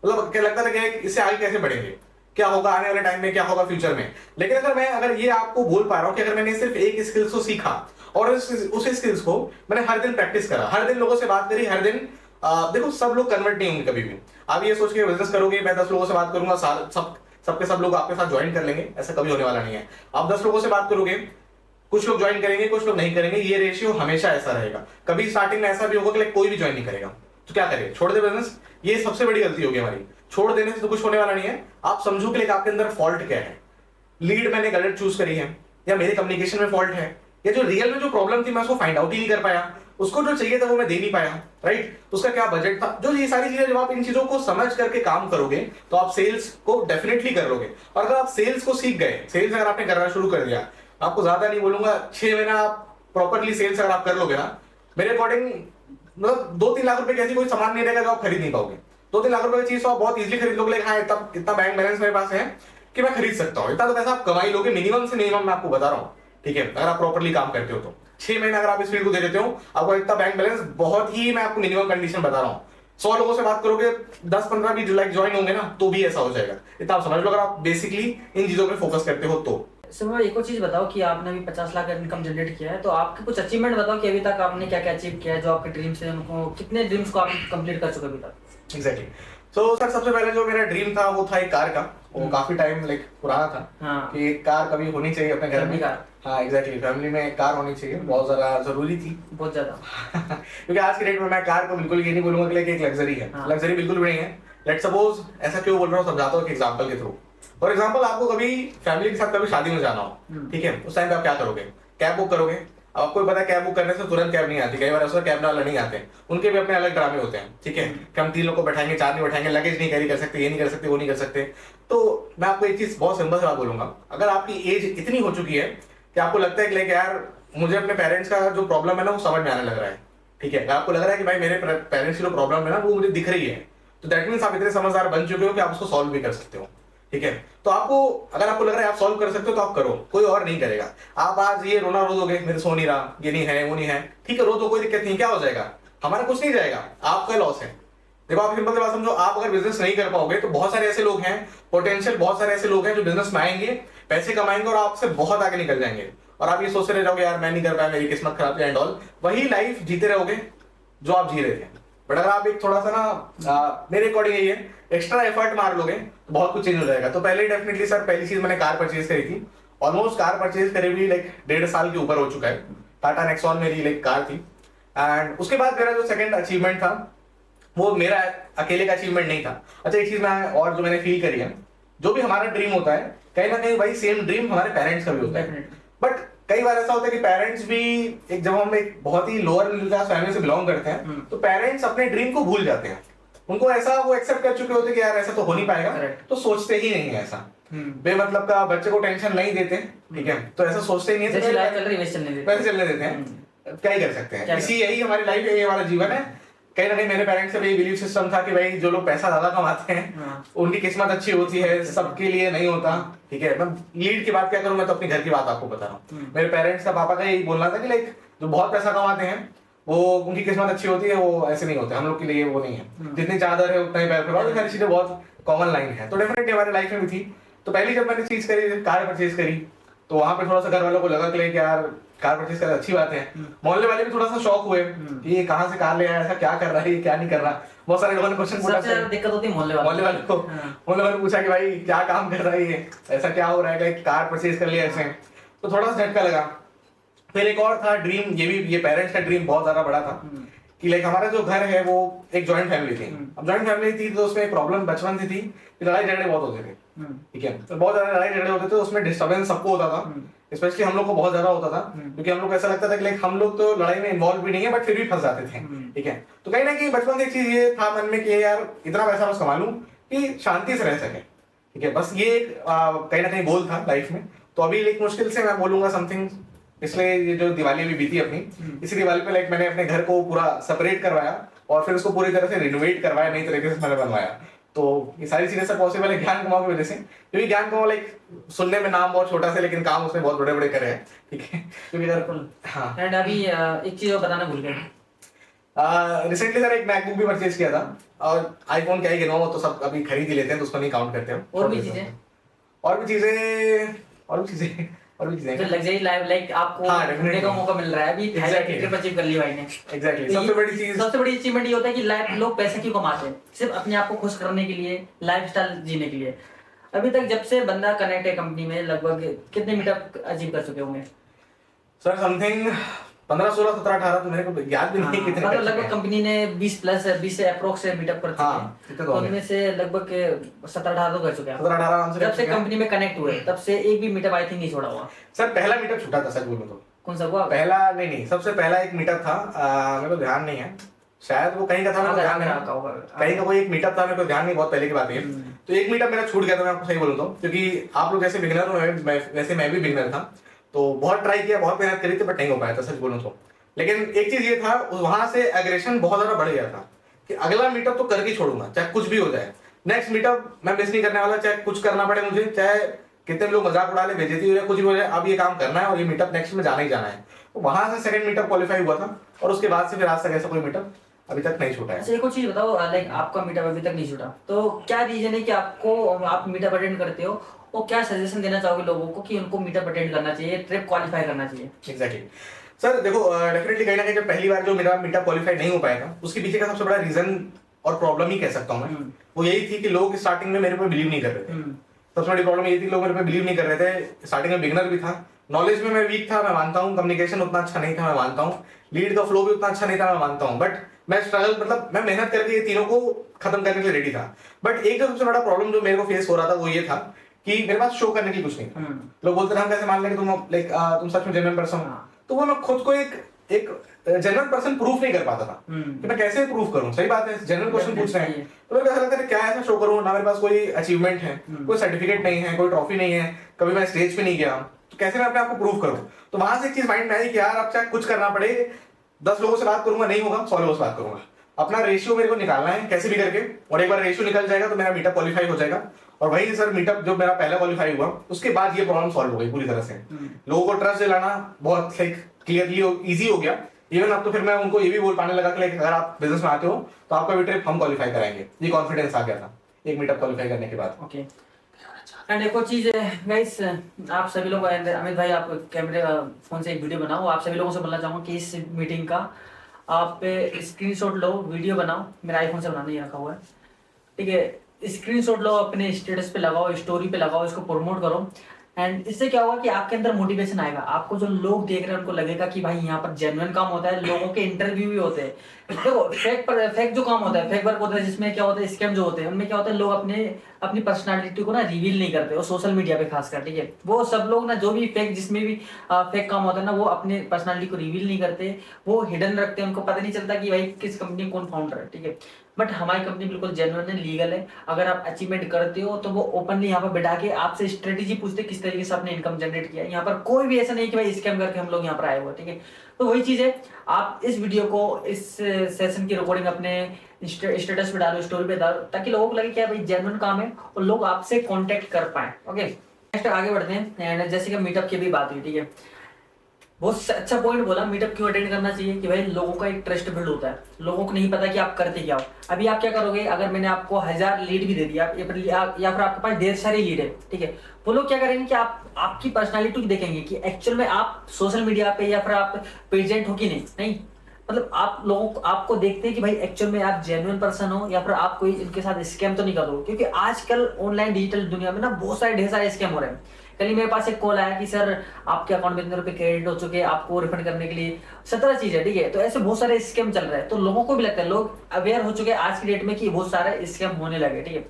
मतलब क्या लगता था कि इससे आगे कैसे बढ़ेंगे, क्या होगा आने वाले टाइम में, क्या होगा फ्यूचर में। लेकिन अगर ये आपको बोल पा रहा हूँ कि अगर मैंने सिर्फ एक स्किल्स को सीखा और उस स्किल्स को मैंने हर दिन प्रैक्टिस करा, हर दिन लोगों से बात करी, हर दिन देखो सब लोग कन्वर्ट नहीं होंगे कभी भी। आप ये सोच के बिजनेस करोगे मैं 10 लोगों से बात करूंगा, सब लोग आपके साथ ज्वाइन कर लेंगे, ऐसा कभी होने वाला नहीं है। आप 10 लोगों से बात करोगे, कुछ लोग ज्वाइन करेंगे, कुछ लोग नहीं करेंगे, ये रेशियो हमेशा ऐसा रहेगा। कभी स्टार्टिंग में ऐसा भी होगा कि कोई भी ज्वाइन नहीं करेगा, तो क्या करें, छोड़ दे बिजनेस। ये सबसे बड़ी गलती होगी हमारी, छोड़ देने से तो कुछ होने वाला नहीं है। आप समझो कि आपके अंदर फॉल्ट क्या है, लीड मैंने गलत चूज करी है, या मेरे कम्युनिकेशन में फॉल्ट है, या जो रियल में जो प्रॉब्लम थी मैं उसको फाइंड आउट ही नहीं कर पाया, उसको जो चाहिए था वो मैं दे नहीं पाया, राइट। उसका क्या बजट था, जो ये सारी चीजें, जब आप इन चीजों को समझ करके काम करोगे तो आप सेल्स को डेफिनेटली कर लोगे। और अगर आप सेल्स को सीख गए, सेल्स अगर आपने करना शुरू कर दिया, आपको ज्यादा नहीं बोलूंगा, 6 महीना आप प्रॉपरली सेल्स अगर आप कर लोगे ना, मेरे अकॉर्डिंग मतलब 2-3 लाख रुपए की ऐसी कोई सामान नहीं रहेगा जो आप खरीद नहीं पाओगे। 2-3 लाख रुपए की चीज तो आप बहुत इजीली खरीद लोगे। हाँ, इतना बैंक बैलेंस मेरे पास है कि मैं खरीद सकता हूँ, इतना तो पैसा आप कमाई लोगे मिनिमम से मिनिमम, मैं आपको बता रहा हूँ, ठीक है। अगर आप प्रॉपरली काम करते हो तो 6 महीने अगर आप इस फील्ड को दे देते हो, आपको इतना बैंक बैलेंस बहुत ही, मैं आपको मिनिमम कंडीशन बता रहा हूँ। 100 लोगों से बात करोगे, 10-15 भी लाइक ज्वाइन होंगे ना, तो भी ऐसा हो जाएगा। इतना आप समझ लो अगर आप बेसिकली इन चीजों पे फोकस करते हो तो। सर एक और चीज बताओ कि आपने अभी 50 लाख इनकम जनरेट किया है, तो आपके कुछ अचीवमेंट बताओ कि अभी तक आपने क्या क्या अचीव किया है, जो आपके ड्रीम्स हैं उनको, कितने ड्रीम्स को आप कंप्लीट कर चुके अभी तक। एग्जैक्टली। सो सर सबसे पहले जो मेरा ड्रीम था वो था एक कार का, वो काफी टाइम लाइक पुराना था। हाँ। कि एक कार कभी होनी चाहिए अपने घर में। कार। हाँ एग्जैक्टली, फैमिली में एक कार होनी चाहिए, बहुत ज्यादा जरूरी थी, बहुत ज्यादा। क्योंकि आज के डेट में मैं कार को बिल्कुल ये नहीं बोलूंगा कि एक लग्जरी है। हाँ। लग्जरी बिल्कुल भी नहीं है। लेट सपोज, ऐसा क्यों बोल रहा हूँ समझाता हूँ एक एग्जांपल के थ्रू। फॉर एग्जांपल, आपको कभी फैमिली के साथ कभी शादी में जाना हो, ठीक है, उस टाइम पे आप क्या करोगे, कैब बुक करोगे। अब आपको पता है कैब बुक करने से तुरंत कैब नहीं आती, कई बार ऐसा कैब वाला नहीं आते, उनके भी अपने अलग ड्रामे होते हैं, ठीक है, कि हम 3 लोग को बैठाएंगे, 4 नहीं बैठाएंगे, लगेज नहीं कैरी कर सकते, ये नहीं कर सकते, वो नहीं कर सकते। तो मैं आपको एक चीज बहुत सिंपल से बात बोलूंगा, अगर आपकी एज इतनी हो चुकी है कि आपको लगता है कि लाइक यार मुझे अपने पेरेंट्स का जो प्रॉब्लम है ना वो समझ में आने लग रहा है, ठीक है, आपको लग रहा है कि भाई मेरे पेरेंट्स की जो प्रॉब्लम है ना वो मुझे दिख रही है, तो दैट मीन्स आप इतने समझदार बन चुके हो कि आप उसको सॉल्व भी कर सकते हो, ठीक है। तो आपको अगर आपको लग रहा है आप सॉल्व कर सकते हो तो आप करो, कोई और नहीं करेगा। आप आज ये रोना रो दोगे, मेरे सो नहीं रहा, ये नहीं है, वो नहीं है, ठीक है, रो तो कोई दिक्कत नहीं, क्या हो जाएगा, हमारा कुछ नहीं जाएगा, आपका लॉस है। देखो आप सिंपल सी बात समझो, आप अगर बिजनेस नहीं कर पाओगे तो बहुत सारे ऐसे लोग हैं, पोटेंशियल बहुत सारे ऐसे लोग हैं जो बिजनेस में आएंगे, पैसे कमाएंगे और आपसे बहुत आगे निकल जाएंगे, और आप ये सोचते रह जाओगे यार मैं नहीं कर पाया, मेरी किस्मत खराब है एंड ऑल, वही लाइफ जीते रहोगे जो आप जी रहे थे। बट अगर आप एक थोड़ा सा ना मेरे अकॉर्डिंग यही है, एक्स्ट्रा एफर्ट मार लोगे तो बहुत कुछ चेंज हो जाएगा। तो पहले डेफिनेटली सर पहली चीज मैंने कार परचेज करी थी, ऑलमोस्ट कार परचेज करे भी लाइक 1.5 साल के ऊपर हो चुका है। टाटा नेक्सॉन मेरी लाइक कार थी। एंड उसके बाद मेरा जो सेकंड अचीवमेंट था वो मेरा अकेले का अचीवमेंट नहीं था। अच्छा एक चीज मैं और जो मैंने फील करी है, जो भी हमारा ड्रीम होता है कहीं ना कहीं भाई सेम ड्रीम हमारे पेरेंट्स का भी होता है। बट कई बार ऐसा होता है कि पेरेंट्स भी एक, जब हम एक बहुत ही लोअर मिडिल क्लास फैमिली से बिलोंग करते हैं तो पेरेंट्स अपने ड्रीम को भूल जाते हैं। उनको ऐसा वो एक्सेप्ट कर चुके होते हैं कि यार ऐसा तो हो नहीं पाएगा, तो सोचते ही नहीं है ऐसा, बेमतलब का बच्चे को टेंशन नहीं देते, ठीक है, तो ऐसा सोचते ही नहीं है, वैसे चलने देते हैं। क्या ही कर सकते हैं, इसी यही हमारी लाइफ है, ये हमारा जीवन है। कहीं ना कहीं मेरे पेरेंट्स का भी बिलीव सिस्टम था कि भाई जो लोग पैसा ज्यादा कमाते हैं उनकी किस्मत अच्छी होती है, सबके लिए नहीं होता, ठीक है। मैं लीड की बात क्या करूं, मैं तो अपने घर की बात आपको बता रहा हूँ। मेरे पेरेंट्स का पापा का यही बोलना था कि लाइक जो बहुत पैसा कमाते हैं वो उनकी किस्मत अच्छी होती है, वो ऐसे नहीं होते, हम लोग के लिए वो नहीं है, जितनी चादर है उतना ही पैर फैलाओ, सारी चीजें बहुत कॉमन लाइन है। तो डेफिनेटली हमारे लाइफ में भी थी। तो पहली जब मैंने चीज करी, कार परचेज करी, तो वहां पे थोड़ा सा घर वालों को लगा कि यार कार परचेज कर अच्छी बात है। मोहल्ले वाले भी थोड़ा सा शॉक हुए कि ये कहाँ से कार ले आया, ऐसा क्या कर रहा है, ये क्या नहीं कर रहा। बहुत सारे लोगों ने क्वेश्चन पूछा, दिक्कत होती है मोहल्ले वाले को, मोहल्ले वाले पूछा कि भाई क्या काम कर रहा है ये, ऐसा क्या हो रहा है, कार परचेज कर लिया ऐसे। तो थोड़ा सा झटका लगा। फिर एक और था ड्रीम, ये पेरेंट्स का ड्रीम बहुत ज्यादा बड़ा था कि लाइक हमारा जो घर है वो एक जॉइंट फैमिली थी। अब जॉइंट फैमिली थी तो उसमें एक प्रॉब्लम बचपन से थी कि लड़ाई झगड़े बहुत होते थे, ठीक है, तो बहुत ज्यादा लड़ाई झगड़े होते थे, उसमें डिस्टर्बेंस सबको होता था, स्पेशली हम लोग को बहुत ज्यादा होता था, क्योंकि हम लोग को ऐसा लगता था कि लाइक हम लोग तो लड़ाई में इन्वॉल्व भी नहीं है बट फिर भी फंस जाते थे, ठीक है। तो कहीं ना कहीं बचपन से एक चीज ये था मन में कि यार इतना पैसा बस कमा लूं कि शांति से रह सके, ठीक है, बस ये कहीं ना कहीं गोल था लाइफ में। तो अभी एक मुश्किल से मैं बोलूंगा समथिंग, इसलिए ये जो दिवाली अभी बीती अपनी, इसी दिवाली पे लाइक मैंने अपने घर को पूरा सेपरेट करवाया और फिर उसको पूरी तरह से रिनोवेट करवाया, नई तरीके से मैंने बनवाया। तो ये सारी चीजें सब पॉसिबल है ज्ञान कमाओ की वजह से, क्योंकि ज्ञान कमाओ लाइक सुनने में नाम बहुत छोटा सा लेकिन काम उसने बहुत बड़े बड़े करे हैं, ठीक है, क्योंकि हाँ। एंड अभी एक चीज और बताना भूल गए रिसेंटली सर एक मैकबुक भी परचेज किया था, और आईफोन क्या ही गिनवाऊं, वो तो सब अभी खरीद ही लेते हैं तो उसको नहीं काउंट करते हम। और भी चीजें और भी चीजें जो लग्जरी लाइफ आपको हाँ, घूमने का मौका मिल रहा है अभी, Exactly. ट्रिप अचीव कर ली भाई ने। एग्जैक्टली तो सबसे बड़ी चीज, सबसे बड़ी अचीवमेंट ये होता है कि लाइफ लोग पैसे क्यों कमाते हैं, सिर्फ अपने आप को खुश करने के लिए, लाइफस्टाइल जीने के लिए। अभी तक जब से बंदा कनेक्ट है कंपनी में, लगभग कितने मीटअप अचीव कर चुके होंगे सर? समथिंग 15, 16, 17, 18 तो मेरे को याद भी नहीं कितने। मतलब लगभग कंपनी ने 20 से अप्रोक्स से मीटअप कर चुके हैं, तो उनमें से लगभग 17-18 तो कर चुके हैं। 17-18 जब से कंपनी में कनेक्ट हुए तब से एक भी मीटअप आई थिंक नहीं छोड़ा हुआ। सर पहला मीटअप छूटा था सच बोलूं तो। कौन सा हुआ? पहला नहीं, सबसे पहला एक मीटअप था, मेरे को ध्यान नहीं है, शायद वो कहीं का था, मेरे को ध्यान नहीं है, कहीं का कोई एक मीटअप था, मेरे को ध्यान नहीं, बहुत पहले की बात है। तो एक मीटअप मेरा छूट गया था, मैं आपको सही बोलूं तो, क्योंकि आप लोग जैसे बिगिनर हो, वैसे मैं भी बिगिनर था, तो बहुत ट्राई किया, बहुत मेहनत करी थी, बट नहीं हो पाया था सच बोलूं तो। लेकिन एक चीज ये था, वहां से एग्रेशन बहुत ज्यादा बढ़ गया था कि अगला मीटअप तो करके छोड़ूंगा, चाहे कुछ भी हो जाए, नेक्स्ट मीटअप मैं मिस नहीं करने वाला, चाहे कुछ करना पड़े मुझे, चाहे कितने भी लोग मजाक उड़ा ले, बेइज्जती हो जाए, कुछ भी हो जाए, अब ये काम करना है और ये मीटअप नेक्स्ट में जाना ही जाना है। तो वहां से सेकंड मीटअप क्वालिफाई हुआ था, और उसके बाद से फिर आज तक ऐसा कोई मीटअप अभी तक नहीं छूटा है। अच्छा, एक और चीज बताओ, लाइक आपका मीटअप अभी तक नहीं छूटा, तो क्या रीजन है कि आप मीटअप अटेंड करते हो, और क्या सजेशन देना चाहोगे लोगों को कि उनको मीटअप अटेंड करना चाहिए, ट्रिप क्वालिफाई करना चाहिए? एग्जैक्टली सर, देखो डेफिनेटली कहीं ना कहीं जब पहली बार जो मेरा मीटअप क्वालिफाई नहीं हो पाया था, उसके पीछे का सबसे बड़ा रीजन और प्रॉब्लम ही कह सकता हूँ मैं, वो यही थी कि लोग स्टार्टिंग में मेरे पे बिलीव नहीं कर रहे थे। सबसे बड़ी प्रॉब्लम ये थी कि लोग मेरे पे बिलीव नहीं कर रहे थे। स्टार्टिंग में बिगिनर भी था, नॉलेज में मैं वीक था, मैं मानता हूँ, कम्युनिकेशन उतना अच्छा नहीं था, मैं मानता हूँ, लीड का फ्लो भी उतना अच्छा नहीं था, मैं मानता हूँ, बट मैं स्ट्रगल, मतलब मैं मेहनत करके ये तीनों को खत्म करने के लिए रेडी था। बट एक जो सबसे बड़ा प्रॉब्लम जो मेरे को फेस हो रहा था वो ये था कि मेरे पास शो करने की कुछ नहीं था। लोग बोलते थे हम कैसे मान लें कि तुम सच में जेन्युइन पर्सन हो, तो वो मैं खुद को एक जेन्युइन पर्सन प्रूफ नहीं कर पाता था कि मैं कैसे प्रूफ करूं। सही बात है, जेन्युइन क्वेश्चन पूछ रहे हैं, तो मेरे को ऐसा लगता है क्या ऐसा शो करूं, ना मेरे पास कोई अचीवमेंट है, कोई सर्टिफिकेट नहीं है, कोई ट्रॉफी नहीं है, कभी मैं स्टेज पे नहीं गया, तो कैसे मैं अपने आप को प्रूव करूं। तो वहां से एक चीज माइंड में आई कि यार अब चाहे कुछ करना पड़े, 10 लोगों से बात करूंगा, नहीं होगा 100 लोगों से बात करूंगा, अपना रेशियो मेरे को निकालना है कैसे भी करके, और एक बार रेशियो निकल जाएगा तो मेरा मीटअप क्वालिफाई हो जाएगा। और वही सर मीटअप जो मेरा पहला क्वालिफाई हुआ, उसके बाद ये प्रॉब्लम सॉल्व हो गई पूरी तरह से। लोगों को ट्रस्ट दिलाना बहुत क्लियरली इजी हो गया। इवन अब तो फिर मैं उनको ये भी बोल पाने लगा कि अगर आप बिजनेस में आते हो तो आपका भी ट्रिप हम क्वालिफाई कराएंगे, ये कॉन्फिडेंस आ गया था एक मीटअप क्वालिफाई करने के बाद। ओके, एंड एक और चीज है गाइस, आप सभी लोग, अमित भाई आप कैमरे फोन से एक वीडियो बनाओ, आप सभी लोगों से बोलना चाहूंगा कि इस मीटिंग का आप स्क्रीनशॉट लो, वीडियो बनाओ, मेरा आईफोन से बनाने ही रखा हुआ है, ठीक है, स्क्रीनशॉट लो, अपने स्टेटस पे लगाओ, स्टोरी पे लगाओ, इसको प्रमोट करो। एंड इससे क्या होगा कि आपके अंदर मोटिवेशन आएगा, आपको जो लोग देख रहे हैं उनको लगेगा कि भाई यहाँ पर जेन्युइन काम होता है, लोगों के इंटरव्यू भी होते हैं। देखो फेक जो काम होता है, फेक वर्क होता है, जिसमें क्या होता है, स्कैम जो होते हैं, उनमें क्या होता है, लोग अपनी पर्सनालिटी को ना रिवील नहीं करते, वो सोशल मीडिया पे खासकर, ठीक है, वो सब लोग ना जो भी फेक, जिसमें भी फेक काम होता है ना, वो अपने पर्सनालिटी को रिवील नहीं करते, वो हिडन रखते हैं, उनको पता नहीं चलता कि भाई किस कंपनी में कौन फाउंडर है, ठीक है। बट हमारी कंपनी बिल्कुल जेन्युइन है, लीगल है, अगर आप अचीवमेंट करते हो तो वो ओपनली यहाँ पर बैठा के आपसे स्ट्रेटेजी पूछते किस तरीके से आपने इनकम जनरेट किया। यहाँ पर कोई भी ऐसा नहीं कि भाई स्कैम करके हम लोग यहाँ पर आए हुए, ठीक है। तो वही चीज है, आप इस वीडियो को, इस सेशन की रिकॉर्डिंग अपने स्टेटस पे डालो, स्टोरी पे डालो, ताकि लोगों को लगे कि भाई जेन्युइन काम है और लोग आपसे कॉन्टेक्ट कर पाए। ओके, नेक्स्ट आगे बढ़ते हैं। जैसे कि मीटअप की भी बात हुई, ठीक है, बहुत अच्छा पॉइंट बोला, मीटअप क्यों अटेंड करना चाहिए कि भाई लोगों का एक ट्रस्ट बिल्ड होता है, लोगों को नहीं पता कि आप करते क्या हो। अभी आप क्या करोगे, अगर मैंने आपको 1000 लीड भी दे दिया या फिर आपके पास ढेर सारी लीड है, ठीक है, वो लोग क्या करेंगे कि आपकी पर्सनालिटी देखेंगे कि एक्चुअल में आप सोशल मीडिया पे या फिर आप प्रेजेंट हो कि नहीं, मतलब आप लोगों को, आपको देखते हैं कि भाई एक्चुअल में आप जेन्युइन पर्सन हो या फिर आप कोई इनके साथ स्कैम तो नहीं कर रहे हो। क्योंकि आजकल ऑनलाइन डिजिटल दुनिया में ना बहुत सारे ढेर सारे स्कैम हो रहे हैं। कल ही मेरे पास एक कॉल आया कि सर आपके अकाउंट में इतने रुपए क्रेडिट हो चुके हैं, आपको रिफंड करने के लिए 17 चीज है, ठीक है। तो ऐसे बहुत सारे स्कैम चल रहे हैं, तो लोगों को भी लगता है, लोग अवेयर हो चुके हैं आज की डेट में कि बहुत सारे स्कैम होने लगे, ठीक है।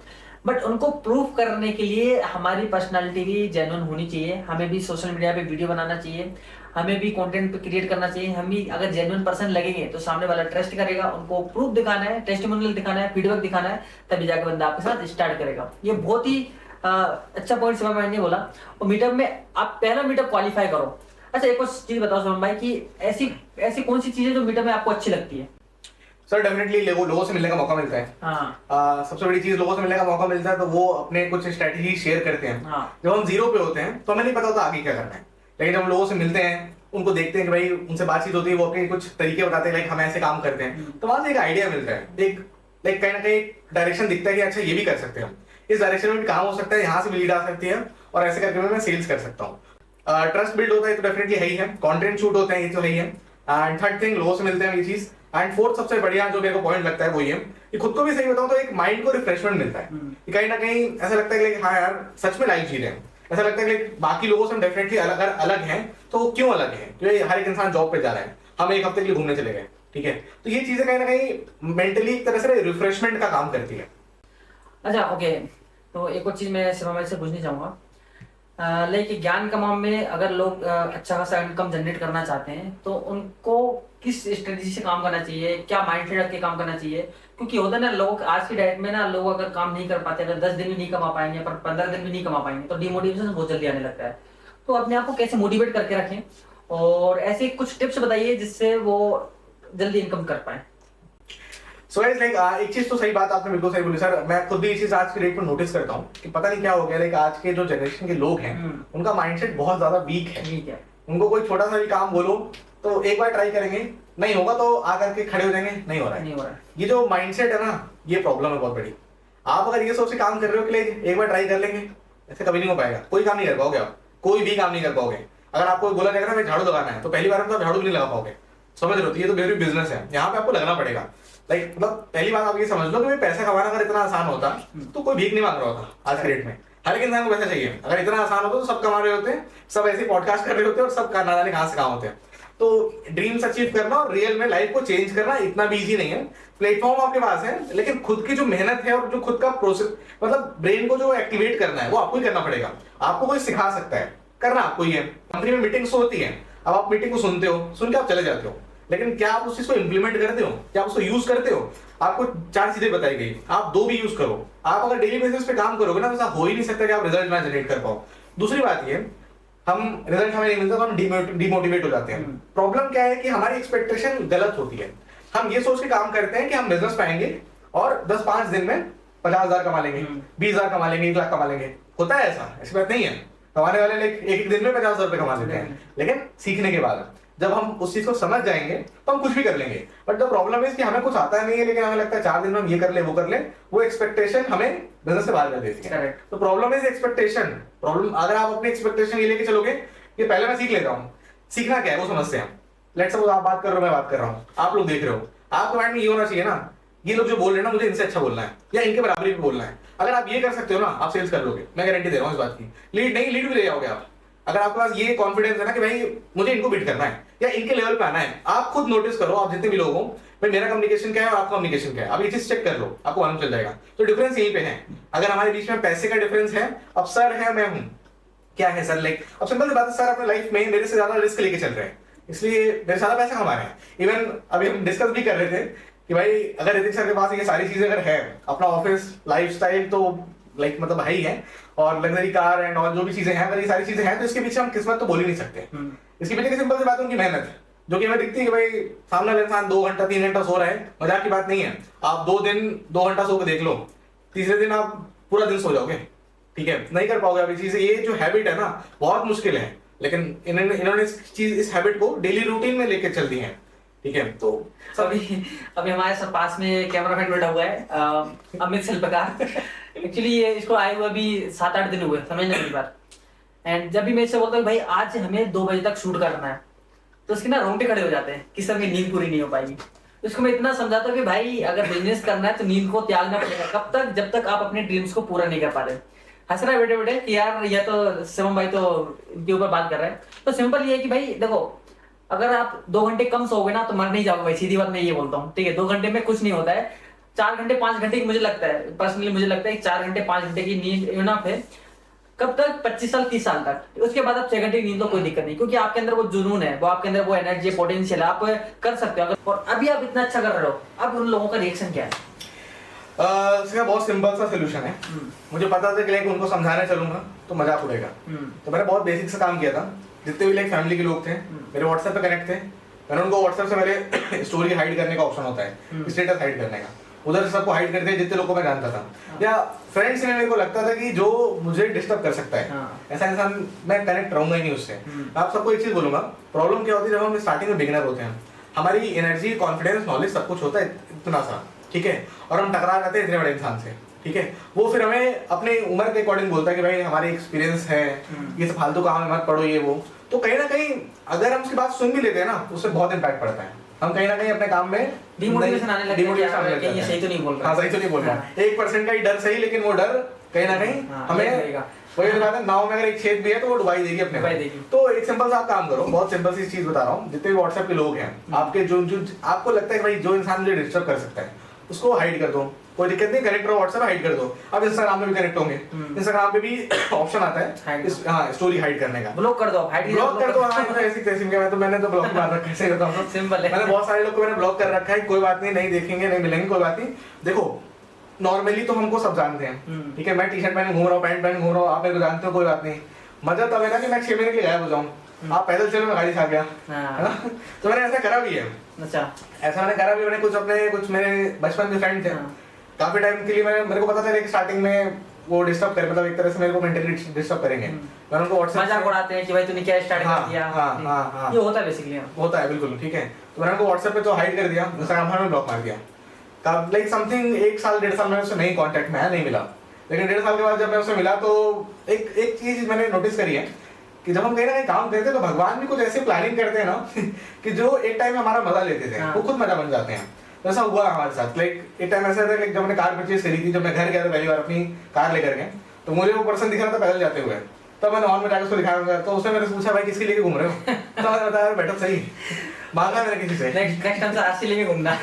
बट उनको प्रूफ करने के लिए हमारी पर्सनालिटी भी जेन्युइन होनी चाहिए, हमें भी सोशल मीडिया पे वीडियो बनाना चाहिए, हमें भी कंटेंट क्रिएट करना चाहिए। हम भी अगर जेन्युइन पर्सन लगेंगे तो सामने वाला ट्रस्ट करेगा, उनको प्रूफ दिखाना है, टेस्टिमोनियल दिखाना है, फीडबैक दिखाना है, तभी जाके बंदा आपके साथ स्टार्ट करेगा। ये बहुत ही अच्छा पॉइंट शिवम भाई ने बोला। और मीटअप में आप पहला मीटअप क्वालिफाई करो। अच्छा, एक और चीज बताओ शिवम भाई कि ऐसी कौन सी चीजें जो मीटअप में आपको अच्छी लगती है? सर डेफिनेटली लोगों से मिलने का मौका मिलता है। हाँ। सबसे बड़ी चीज, लोगों से मिलने का मौका मिलता है तो वो अपने कुछ स्ट्रेटेजी शेयर करते हैं। हाँ। जब हम जीरो पे होते हैं तो हमें नहीं पता होता आगे क्या करना है, लेकिन जब हम लोगों से मिलते हैं उनको देखते हैं कि भाई उनसे बातचीत होती है, वो अपने कुछ तरीके बताते हैं, लाइक हम ऐसे काम करते हैं, तो वहां से एक आइडिया मिलता है, एक लाइक कहीं ना कहीं डायरेक्शन दिखता है कि अच्छा ये भी कर सकते हैं हम, इस डायरेक्शन में भी काम हो सकता है, यहाँ से भी लीड आ सकती है और ऐसे करके मैं सेल्स कर सकता हूँ। ट्रस्ट बिल्ड होता है तो डेफिनेटली है ही है, कंटेंट शूट होते हैं ये तो है ही है, एंड थर्ड थिंग लोगों से मिलते हैं ये चीज, एंड फोर्थ सबसे बढ़िया जो मेरे को पॉइंट लगता है वो ये कि खुद को भी सही बताऊं तो एक माइंड को रिफ्रेशमेंट मिलता है कि कहीं ना कहीं ऐसा लगता है कि हाँ यार सच में लाइफ जी रहे हैं, ऐसा लगता है कि बाकी लोगों से हम डेफिनेटली अलग हैं, तो क्यों अलग हैं, क्योंकि हर एक इंसान जॉब पे जा रहा है, हम एक हफ्ते के लिए घूमने चले गए, ठीक है, तो ये चीजें कहीं ना कहीं मेंटली एक तरह से रिफ्रेशमेंट का काम करती है। अच्छा ओके, तो एक और चीज मैं शिवम भाई से पूछनी चाहूंगा, लाइक ज्ञान कमाओ में अगर लोग अच्छा खासा इनकम जनरेट करना चाहते हैं तो उनको किस स्ट्रेटजी से काम करना चाहिए, क्या माइंडसेट रख के काम करना चाहिए? क्योंकि होता है ना, लोग आज की डेट में ना, लोग अगर काम नहीं कर पाते, अगर 10 दिन भी नहीं कमा पाएंगे, पर 15 दिन भी नहीं कमा पाएंगे, तो डिमोटिवेशन बहुत जल्दी आने लगता है। तो अपने आप को कैसे मोटिवेट करके रखें, और ऐसे कुछ टिप्स बताइए जिससे वो जल्दी इनकम कर पाए। सो गाइस लाइक एक चीज तो सही बात आपने बिल्कुल सही बोली सर, मैं खुद भी ये चीज आज की डेट में नोटिस करता हूँ कि पता नहीं क्या हो गया, लाइक आज के जो जनरेशन के लोग हैं उनका माइंडसेट बहुत ज्यादा वीक है। उनको कोई छोटा सा भी काम बोलो तो एक बार ट्राई करेंगे, नहीं होगा तो आकर के खड़े हो जाएंगे, नहीं हो रहा है। ये जो माइंडसेट है ना, ये प्रॉब्लम है बहुत बड़ी। आप अगर ये सोच के काम कर रहे हो कि एक बार ट्राई कर लेंगे, ऐसे कभी नहीं हो पाएगा, कोई काम नहीं कर पाओगे आप, कोई भी काम नहीं कर पाओगे। अगर आपको बोला जाएगा ना भाई झाड़ू लगाना है, तो पहली बार में तो आप झाड़ू भी नहीं लगा पाओगे, समझ रहे हो? ये तो वेरी बिजनेस है, यहाँ पे आपको लगना पड़ेगा। लाइक मतलब पहली बात आप ये समझ लो कि पैसा कमाना अगर इतना आसान होता तो कोई भीख नहीं मांग रहा होता आज के डेट में। हर एक इंसान को पैसा चाहिए, अगर इतना आसान होता तो सब कमा रहे होते, सब ऐसे पॉडकास्ट कर रहे होते और सब ना जाने कहाँ से काम होते हैं। तो ड्रीम्स अचीव करना और रियल में लाइफ को चेंज करना इतना भी ईजी नहीं है। प्लेटफॉर्म आपके पास है, लेकिन खुद की जो मेहनत है और जो खुद का प्रोसेस, मतलब ब्रेन को जो एक्टिवेट करना है वो आपको ही करना पड़ेगा। आपको कोई सिखा सकता है, करना आपको ही है। कंपनी में मीटिंग्स होती है, अब आप मीटिंग को सुनते हो, सुन के आप चले जाते हो, लेकिन क्या आप उस चीज को इंप्लीमेंट करते हो, क्या आप उसको यूज करते हो? आपको 4 चीजें बताई गई, आप 2 भी यूज करो। आप अगर डेली बेसिस पे काम करोगे ना, तो ऐसा हो ही नहीं सकता कि आप रिजल्ट ना जनरेट कर पाओ। दूसरी बात ये, हम रिजल्ट हमें नहीं मिलता तो हम डिमोटिवेट हो जाते हैं। प्रॉब्लम क्या है कि हमारी एक्सपेक्टेशन गलत होती है। हम ये सोच के काम करते हैं कि हम बिजनेस पाएंगे और 10-5 दिन में 50,000 कमा लेंगे, 20,000 कमा लेंगे, 1 लाख कमा लेंगे। होता है ऐसा? ऐसी बात नहीं है। कमाने वाले एक दिन में 50,000 रुपए कमा लेते हैं, लेकिन सीखने के बाद जब हम उस चीज को समझ जाएंगे तो हम कुछ भी कर लेंगे। बट द प्रॉब्लम है कि हमें कुछ आता नहीं है, लेकिन हमें लगता है 4 दिन में हम ये कर ले वो कर ले, वो एक्सपेक्टेशन हमें बिजनेस से बाहर कर देती है। तो प्रॉब्लम इज एक्सपेक्टेशन। प्रॉब्लम, अगर आप अपनी एक्सपेक्टेशन ये लेके चलोगे कि पहले मैं सीख लेता हूँ, सीखना क्या है वो समझते हैं। लेट्स सपोज आप बात कर रहे हो, मैं बात कर रहा हूँ, आप लोग देख रहे हो, आपके माइंड में ये होना चाहिए ना, ये लोग जो बोल रहे हैं ना, मुझे इनसे अच्छा बोलना है या इनके बराबरी में बोलना है। अगर आप ये कर सकते हो ना, आप सेल्स कर लोगे, मैं गारंटी दे रहा हूँ इस बात की। लीड भी ले जाओगे आप। अगर आपके पास ये कॉन्फिडेंस है ना कि भाई मुझे इनको बीट करना है या इनके लेवल पे आना है, आप खुद नोटिस करो, आप जितने भी लोग हो, भाई मेरा कम्युनिकेशन क्या है और आपका कम्युनिकेशन क्या है, आप ये चीज चेक कर लो, आपको मालूम चल जाएगा। तो डिफरेंस यहीं पे है। अगर हमारे बीच में पैसे का डिफरेंस है, अब सर है मैं हूं, क्या है सर? लाइक अब सिंपल सी बात है, सर अपने लाइफ में मेरे से ज्यादा रिस्क लेके चल रहे हैं, इसलिए मेरे से ज्यादा पैसा कमा रहे हैं। इवन अभी हम डिस्कस भी कर रहे थे कि भाई अगर ऋतिक सर के पास ये सारी चीजें अगर है, अपना ऑफिस लाइफस्टाइल तो लाइक मतलब है ही है, और लग्जरी कार एंड ऑल जो भी चीजें हैं, अगर ये सारी चीजें हैं, तो इसके पीछे हम किस्मत तो बोल ही नहीं सकते। इसके पीछे की सिंपल सी बात है उनकी मेहनत, जो कि हमें दिखती है कि भाई सामने वाला इंसान 2 घंटा 3 घंटा सो रहा है, मजाक की बात नहीं है। आप 2 दिन 2 घंटा सो के देख लो, तीसरे दिन आप पूरा दिन सो जाओगे, ठीक है, नहीं कर पाओगे। अभी चीजें, ये जो हैबिट है ना, बहुत मुश्किल है, लेकिन इन्होंने इस हैबिट को डेली रूटीन में लेके चल दी है, ठीक है। तो अभी हमारे साथ पास में कैमरामैन बैठा हुआ है, अमित शिल्पकार। एक्चुअली ये इसको आए हुए अभी 7-8 दिन हुए, समझने की बात। एंड जब भी मैं इससे बोलता हूँ भाई आज हमें 2 बजे तक शूट करना है, तो उसके ना रोंगटे खड़े हो जाते हैं कि सर की नींद पूरी नहीं हो पाएगी। उसको मैं इतना समझाता हूँ कि भाई अगर बिजनेस करना है तो नींद को त्यागना पड़ेगा। कब तक? जब तक आप अपने ड्रीम्स को पूरा नहीं कर पा रहे। हंस रहा है बेटे बेटे कि यार ये तो शिवम भाई तो इनके ऊपर बात कर रहे हैं। तो सिंपल ये है कि भाई देखो, अगर आप 2 घंटे कम सोओगे ना तो मर नहीं जाओगे भाई, सीधी बात मैं ये बोलता हूँ, ठीक है। 2 घंटे में कुछ नहीं होता है। 4 घंटे 5 घंटे की मुझे लगता है, पर्सनली मुझे लगता है 4 घंटे 5 घंटे की नींद इनफ है। कब तक? 25 साल 30 साल तक। उसके बाद आप 6 घंटे की नींद तो कोई दिक्कत नहीं, क्योंकि आपके अंदर वो जुनून है, वो आपके अंदर वो एनर्जी पोटेंशियल है, आप कर सकते हो। और अभी आप इतना अच्छा कर रहे हो, अब उन लोगों का रिएक्शन क्या है? इसका बहुत सिंपल सा सोल्यूशन है। मुझे पता था कि लाइक उनको समझाने चलूंगा तो मजाक उड़ेगा, तो मैंने बहुत बेसिक से काम किया था। जितने भी लाइक फैमिली के लोग थे मेरे व्हाट्सएप पे कनेक्ट थे, मैंने उनको व्हाट्सएप से मेरे स्टोरी हाइड करने का ऑप्शन होता है, स्टेटस हाइड करने का, उधर सबको हाइड करते हैं जितने लोगों को मैं जानता था, या फ्रेंड्स में मेरे को लगता था कि जो मुझे डिस्टर्ब कर सकता है, ऐसा इंसान मैं कनेक्ट रहूंगा ही नहीं उससे। आप सबको एक चीज बोलूंगा, प्रॉब्लम क्या होती है जब हम स्टार्टिंग में बिगिनर होते हैं, हमारी एनर्जी, कॉन्फिडेंस, नॉलेज सब कुछ होता है इतना सा, ठीक है, और हम टकरा जाते हैं इतने बड़े इंसान से, ठीक है, वो फिर हमें अपने उम्र के अकॉर्डिंग बोलता है कि भाई हमारे एक्सपीरियंस है, ये सब फालतू काम मत पढ़ो ये वो। तो कहीं ना कहीं अगर हम उसकी बात सुन भी लेते हैं ना, उससे बहुत इम्पैक्ट पड़ता है, हम कहीं ना कहीं अपने काम में डिमोटिवेशन आने लगता है कि ये सही तो नहीं बोल रहा। हाँ, सही तो नहीं बोल रहा। 1% का ही डर सही, लेकिन वो डर कहीं ना कहीं हमें, वही बात है, नाव में अगर एक छेद भी है तो वो डुबाई देगी अपने को। तो एक सिंपल सा आप काम करो, बहुत सिंपल सी चीज बता रहा हूँ, जितने भी व्हाट्सएप के लोग हैं आपके, जो आपको लगता है कि भाई जो इंसान मुझे डिस्टर्ब कर सकता है उसको हाइड कर दो, कोई दिक्कत नहीं, कनेक्ट रहो, व्हाट्सएप हाइड कर दो। अब इंस्टाग्राम में भी कनेक्ट होंगे, इंस्टाग्राम पे भी ऑप्शन आता है हाँ स्टोरी हाइड करने का, ब्लॉक कर दो, हाइड ब्लॉक कर दो। हाँ, ऐसी तैसी में मैंने तो ब्लॉक मार रखा है, सही बताऊं तो सिंपल है। मैंने बहुत सारे लोग को मैंने ब्लॉक कर रखा है, कोई बात नहीं, नहीं देखेंगे, नहीं मिलेंगे, कोई बात नहीं। देखो नॉर्मली तो हमको सब जानते हैं, ठीक है, मैं टी शर्ट पहन घूम रहा हूँ, पैंट पहन घूम रहा हूँ, आप मेरे को जानते हो, कोई बात नहीं। मजा तब है ना कि मैं 6 महीने के लिए गायब हो जाऊँ, आप पैदल चलो, मैं गाड़ी से आ गया, है ना। तो मैंने ऐसा करा भी है। अच्छा, ऐसा मैंने करा भी, मैंने कुछ मेरे बचपन के फ्रेंड थे, काफी टाइम के लिए मेरे को पता था कि स्टार्टिंग में वो डिस्टर्ब करे, मतलब एक तरह से मेरे को मेंटली डिस्टर्ब करेंगे, मैं उनको व्हाट्सएप मजाक उड़ाते हैं कि भाई तूने क्या स्टार्ट कर दिया। हाँ, ये होता है बेसिकली, होता है बिल्कुल, ठीक है। तो मैंने उनको व्हाट्सएप पे तो हाइड कर दिया, इंस्टाग्राम में ब्लॉक मार दिया। लाइक समथिंग 1 साल 1.5 साल में उससे नहीं कांटेक्ट में आया, नहीं मिला। लेकिन 1.5 साल के बाद जब मैं उससे मिला तो एक चीज मैंने नोटिस करी है कि जब हम कहीं ना कहीं काम करते हैं तो भगवान भी कुछ ऐसे प्लानिंग करते हैं ना कि जो एक टाइम में हमारा मजा लेते थे वो खुद मजा बन जाते हैं। ऐसा हुआ हमारे साथ। लाइक एक टाइम ऐसा था, लाइक जब मैंने कार परचेज करी थी, जब मैं घर गया था पहली बार अपनी कार लेकर के, तो मुझे वो पर्सन दिख रहा था पैदल जाते हुए, तब मैंने ऑन में जाकर उसको दिखाया, तो उसने मेरे से पूछा भाई किसके लिए घूम रहे हो, तो मैंने बताया बेटा सही मांगा मैंने किसी से, नेक्स्ट टाइम से आरसी लेके घूमना।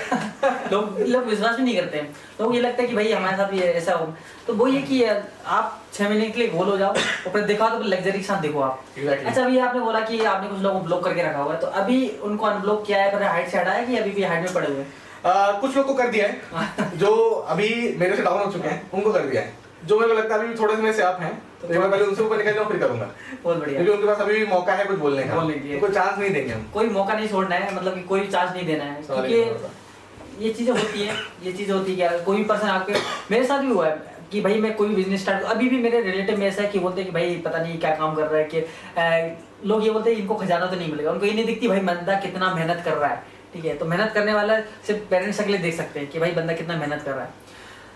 लोग विश्वास भी नहीं करते हैं, लोग ये लगता है कि भाई हमारे साथ भी ऐसा हो। तो वो ये कि आप 6 महीने के लिए गोल हो जाओ और फिर दिखाओ तो लग्जरी के साथ देखो आप। Exactly. अच्छा, अभी आपने बोला कि आपने कुछ लोगों को ब्लॉक करके रखा हुआ है, तो अभी उनको अनब्लॉक किया है, पर हाइट से हटाया कि अभी भी हाइट में पड़े हुए हैं? कुछ लोग को कर दिया है जो अभी मेरे से डाउन हो चुके हैं, उनको कर दिया है। जो मेरे को लगता है अभी थोड़े समय से आप हैं, तो मैं पहले उनसे ऊपर निकल जाऊँ फिर करूंगा। बहुत बढ़िया, क्योंकि उनके पास अभी भी मौका है कुछ बोलने का, तो कोई चांस नहीं देंगे हम, कोई मौका नहीं छोड़ना है, मतलब कि कोई चांस नहीं देना है, क्योंकि ये चीजें होती है, ये चीज होती है कि कोई भी पर्सन आपके, मेरे साथ भी हुआ है कि भाई मैं कोई भी बिजनेस स्टार्ट, अभी भी मेरे रिलेटिव में ऐसा है कि बोलते हैं कि भाई पता नहीं क्या काम कर रहा है, कि लोग ये बोलते हैं इनको खजाना तो नहीं मिलेगा, उनको ये नहीं दिखती भाई बंदा कितना मेहनत कर रहा है, ठीक है। तो मेहनत करने वाला सिर्फ पेरेंट्स अगले देख सकते हैं कि भाई बंदा कितना मेहनत कर रहा है।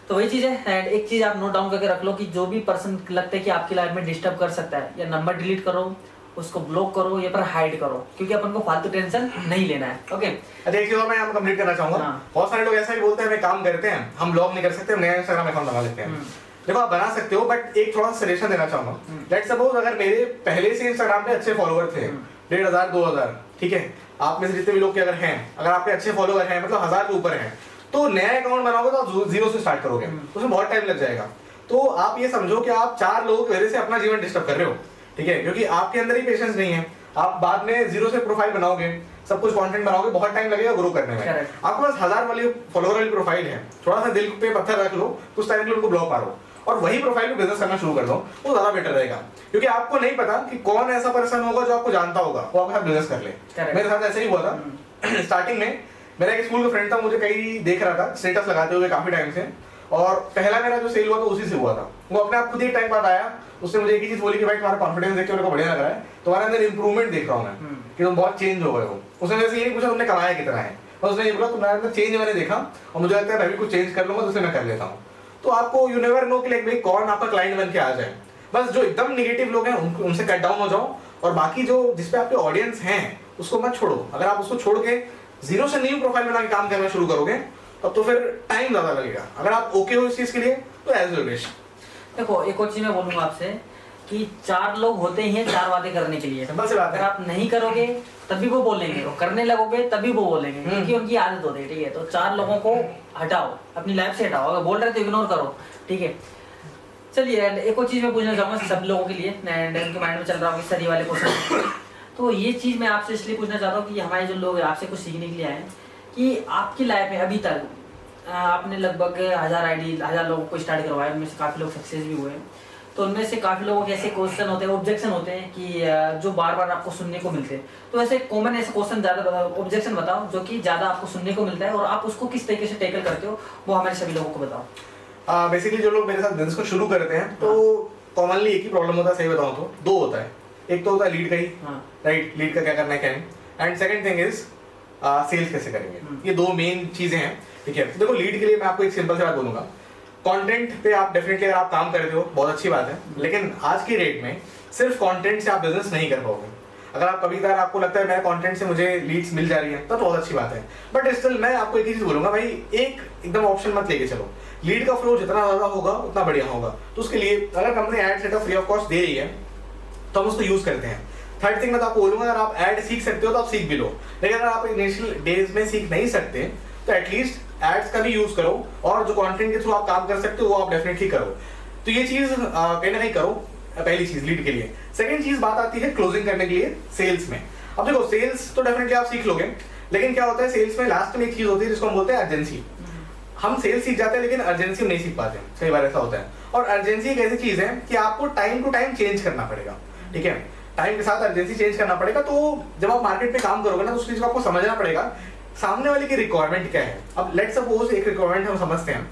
तो वही चीज़ है। एंड एक चीज़ आप नोट डाउन करके रख लो कि जो भी पर्सन लगता है कि आपकी लाइफ में डिस्टर्ब कर सकता है, या नंबर डिलीट करो, उसको ब्लॉक करो, या पर हाइड करो, क्योंकि अपन को फालतू टेंशन नहीं लेना है। ओके, अच्छा एक चीज और मैं यहाँ कंप्लीट करना चाहूंगा। बहुत सारे लोग ऐसा ही बोलते हैं हमें काम करते हैं, हम ब्लॉग नहीं कर सकते, हम नया इंस्टाग्राम अकाउंट बना लेते हैं। देखो आप बना सकते हो, बट एक थोड़ा सा सजेशन देना चाहूंगा। लेट्स सपोज अगर मेरे पहले से इंस्टाग्राम पे अच्छे फॉलोवर थे, 1500 2000, ठीक है, आप में से जितने भी लोग के अगर हैं, अगर आपके अच्छे फॉलोवर हैं, मतलब 1000 के ऊपर हैं, तो नया अकाउंट बनाओगे तो आप 0 से स्टार्ट करोगे, उसमें बहुत टाइम लग जाएगा। तो आप ये समझो कि आप 4 लोगों की वजह से अपना जीवन डिस्टर्ब कर रहे हो, ठीक है, क्योंकि आपके अंदर ही पेशेंस नहीं है। आप बाद में 0 से प्रोफाइल बनाओगे, सब कुछ कंटेंट बनाओगे, बहुत टाइम लगेगा ग्रो करने में। आपके पास 1000 वाली फॉलोवर वाली प्रोफाइल है, थोड़ा सा दिल पे पत्थर रख लो, कुछ टाइम के लिए उनको ब्लॉक मारो और वही प्रोफाइल पे बिजनेस करना शुरू कर दो, वो ज्यादा बेटर रहेगा। क्योंकि आपको नहीं पता कि कौन ऐसा पर्सन होगा जो आपको जानता होगा, वो आपके साथ बिजनेस कर ले। मेरे साथ ऐसा ही हुआ था। स्टार्टिंग में मेरा एक स्कूल का फ्रेंड था, मुझे कहीं देख रहा था स्टेटस लगाते हुए काफी टाइम से, और पहला मेरा जो सेल हुआ था उसी से हुआ था। वो अपने आप खुद ही टाइम बाद आया, उसने मुझे एक ही चीज बोली कि भाई तुम्हारा कॉन्फिडेंस देख के मेरे को बढ़िया लग रहा है, तुम्हारे अंदर इंप्रूवमेंट देख रहा हूँ मैं कि तुम बहुत चेंज हो गए हो। उसने मेरे से ये नहीं पूछा तुमने कमाया कितना है, बस उसने ये बोला तुम्हारे अंदर चेंज मैंने देखा और मुझे लगता है मैं भी कुछ चेंज कर लूंगा, तो मैं कर लेता हूँ। तो आपको यू नेवर नो कि लाइक भाई कौन आपका क्लाइंट बन के आ जाए। बस जो एकदम निगेटिव लोग हैं उनसे कट डाउन हो जाओ, और बाकी जो जिसपे आपके ऑडियंस हैं उसको मत छोड़ो। अगर आप उसको छोड़ के 0 से न्यू प्रोफाइल बना के काम करना शुरू करोगे तब तो फिर टाइम ज्यादा लगेगा। अगर आप ओके हो इस चीज के लिए तो एज यू विश। देखो एक और चीज मैं बोलूंगा आपसे कि 4 लोग होते ही हैं 4 बातें करने के लिए। सिंपल सी बात है। अगर आप नहीं करोगे तभी वो बोलेंगे, और करने लगोगे तभी वो बोलेंगे, क्योंकि उनकी आदत होती है, ठीक है। तो 4 लोगों को हटाओ, अपनी लाइफ से हटाओ। अगर बोल रहे तो इग्नोर करो, ठीक है। चलिए एक और चीज मैं पूछना चाहूंगा सब लोगों के लिए, उनके माइंड में चल रहा होगा सरी वाले क्वेश्चन। तो ये चीज मैं आपसे इसलिए पूछना चाहता हूँ कि हमारे जो लोग आपसे कुछ सीखने के लिए आए कि आपकी लाइफ में अभी तक आपने लगभग 1000 लोगों को स्टार्ट करवाया, उनमें से काफी लोग सक्सेस भी हुए। तो उनमें से काफी लोगों के ऐसे क्वेश्चन होते हैं, ऑब्जेक्शन होते हैं कि जो बार बार आपको सुनने को मिलते हैं। तो ऐसे कॉमन ऐसे क्वेश्चन ज्यादा ऑब्जेक्शन बताओ जो कि ज्यादा आपको सुनने को मिलता है और आप उसको किस तरीके से टैकल करते हो, वो हमारे सभी लोगों को बताओ। बेसिकली जो लोग मेरे साथ बिजनेस को शुरू करते हैं तो कॉमनली एक ही प्रॉब्लम होता है, सही बताऊं तो दो होता है। एक तो होता है लीड का ही, राइट, लीड का क्या करना है क्या नहीं, and second thing is sales कैसे करेंगे। ये दो मेन चीजें हैं, ठीक है। तो देखो लीड के लिए मैं आपको एक सिंपल सी बात बोलूंगा, कंटेंट पे आप डेफिनेटली अगर आप काम करते हो बहुत अच्छी बात है, लेकिन आज की रेट में सिर्फ कंटेंट से आप बिजनेस नहीं कर पाओगे। अगर आप कभी कभार आपको लगता है मेरे कंटेंट से मुझे लीड्स मिल जा रही है तो बहुत अच्छी बात है, बट स्टिल मैं आपको एक ही चीज बोलूंगा भाई, एक एकदम ऑप्शन मत लेके चलो। लीड का फ्लो जितना ज्यादा होगा उतना बढ़िया होगा। तो उसके लिए अगर company ad setup free of cost दे रही है तो हम उसको यूज करते हैं। थर्ड थिंग मैं तो आपको बोलूंगा, अगर आप एड सीख सकते हो तो आप सीख भी लो, लेकिन अगर आप इनिशियल डेज में सीख नहीं सकते तो एटलीस्ट एड्स का भी यूज करो और जो कंटेंट के थ्रू आप काम कर सकते हो वो आप डेफिनेटली करो। तो ये चीज कहीं ना कहीं करो, पहली चीज लीड के लिए। सेकंड चीज बात आती है क्लोजिंग करने के लिए सेल्स में। अब देखो सेल्स तो डेफिनेटली आप सीख लोगे, लेकिन क्या होता है सेल्स में लास्ट में एक चीज होती है जिसको हम बोलते हैं अर्जेंसी। हम सेल्स सीख जाते हैं लेकिन अर्जेंसी नहीं सीख पाते, कई बार ऐसा होता है। और अर्जेंसी एक ऐसी चीज है कि आपको टाइम टू टाइम चेंज करना पड़ेगा, ठीक है, टाइम के साथ अर्जेंसी चेंज करना पड़ेगा। तो जब आप मार्केट में काम करोगे ना तो उस चीज को आपको समझना पड़ेगा सामने वाले की रिक्वायरमेंट क्या है। अब लेट्स सपोज एक रिक्वायरमेंट हम समझते हैं,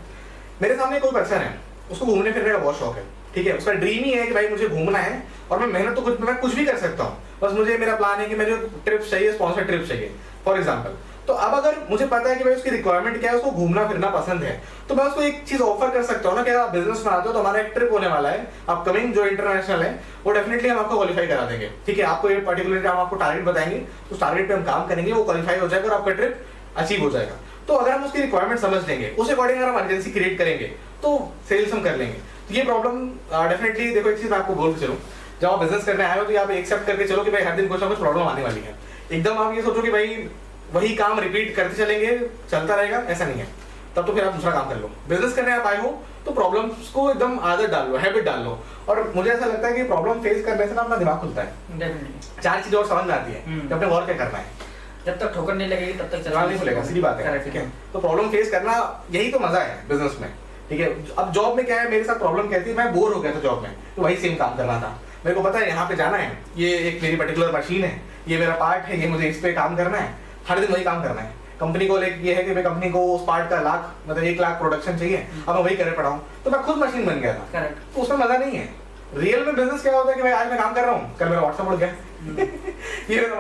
मेरे सामने कोई पर्सन है, उसको घूमने फिरने का बहुत शौक है, ठीक है, उसका ड्रीम ही है कि भाई मुझे घूमना है और मैं मेहनत तो मैं कुछ भी कर सकता हूँ, बस मुझे मेरा प्लान है कि मुझे ट्रिप चाहिए, स्पॉन्सर ट्रिप चाहिए फॉर एग्जाम्पल। तो अब अगर मुझे पता है कि भाई उसकी रिक्वायरमेंट क्या है, उसको घूमना फिरना पसंद है, तो मैं उसको एक चीज ऑफर कर सकता हूँ ना कि आप बिजनेस बनाते हो तो हमारा एक ट्रिप होने वाला है अपकमिंग जो इंटरनेशनल है, वो डेफिनेटली हम आपको क्वालिफाई करा देंगे, ठीक है। आपको ये पर्टिकुलर हम आपको टारगेट बताएंगे, उस टारगेट पे हम काम करेंगे, वो क्वालिफाई हो जाएगा और आपका ट्रिप अचीव हो जाएगा। तो अगर हम उसकी रिक्वायरमेंट समझ लेंगे, उस अकॉर्डिंग अगर हम अर्जेंसी क्रिएट करेंगे तो सेल्स हम कर लेंगे। तो ये प्रॉब्लम डेफिनेटली देखो, एक चीज मैं आपको बोल के चलूं, जब आप बिजनेस करने आए हो तो आप एक्सेप्ट करके चलो कि भाई हर दिन कुछ ना कुछ प्रॉब्लम आने वाली है। एकदम आप ये सोचो कि भाई वही काम रिपीट करते चलेंगे, चलता रहेगा, ऐसा नहीं है। तब तो फिर आप दूसरा काम कर लो। बिजनेस करने आप आए हो तो प्रॉब्लम्स को एकदम आदत डाल लो, हैबिट डाल लो। और मुझे ऐसा लगता है कि प्रॉब्लम फेस करने से ना अपना दिमाग खुलता है, चार चीजें और समझ में आती है कि अपने और क्या करना है। जब तक ठोकर नहीं लगेगी तब तक चलना नहीं खुलेगा, सीधी बात है, ठीक है। तो प्रॉब्लम फेस करना यही तो मजा है बिजनेस में, ठीक है। अब जॉब में क्या है, मेरे साथ प्रॉब्लम क्या थी, मैं बोर हो गया था जॉब में, तो वही सेम काम करना था। मेरे को पता है यहाँ पे जाना है, ये एक मेरी पर्टिकुलर मशीन है, ये मेरा पार्ट है, ये मुझे इस पे काम करना है, हर दिन वही काम करना है। कंपनी को लेकर ये है कि भाई कंपनी को उस पार्ट का मतलब 1 लाख प्रोडक्शन चाहिए, अब मैं वही करे पड़ा हूँ, तो मैं खुद मशीन बन गया था। तो उसमें मजा नहीं है। रियल में बिजनेस क्या होता है कि भाई आज मैं काम कर रहा हूँ, कल मेरा व्हाट्सएप उड़ गया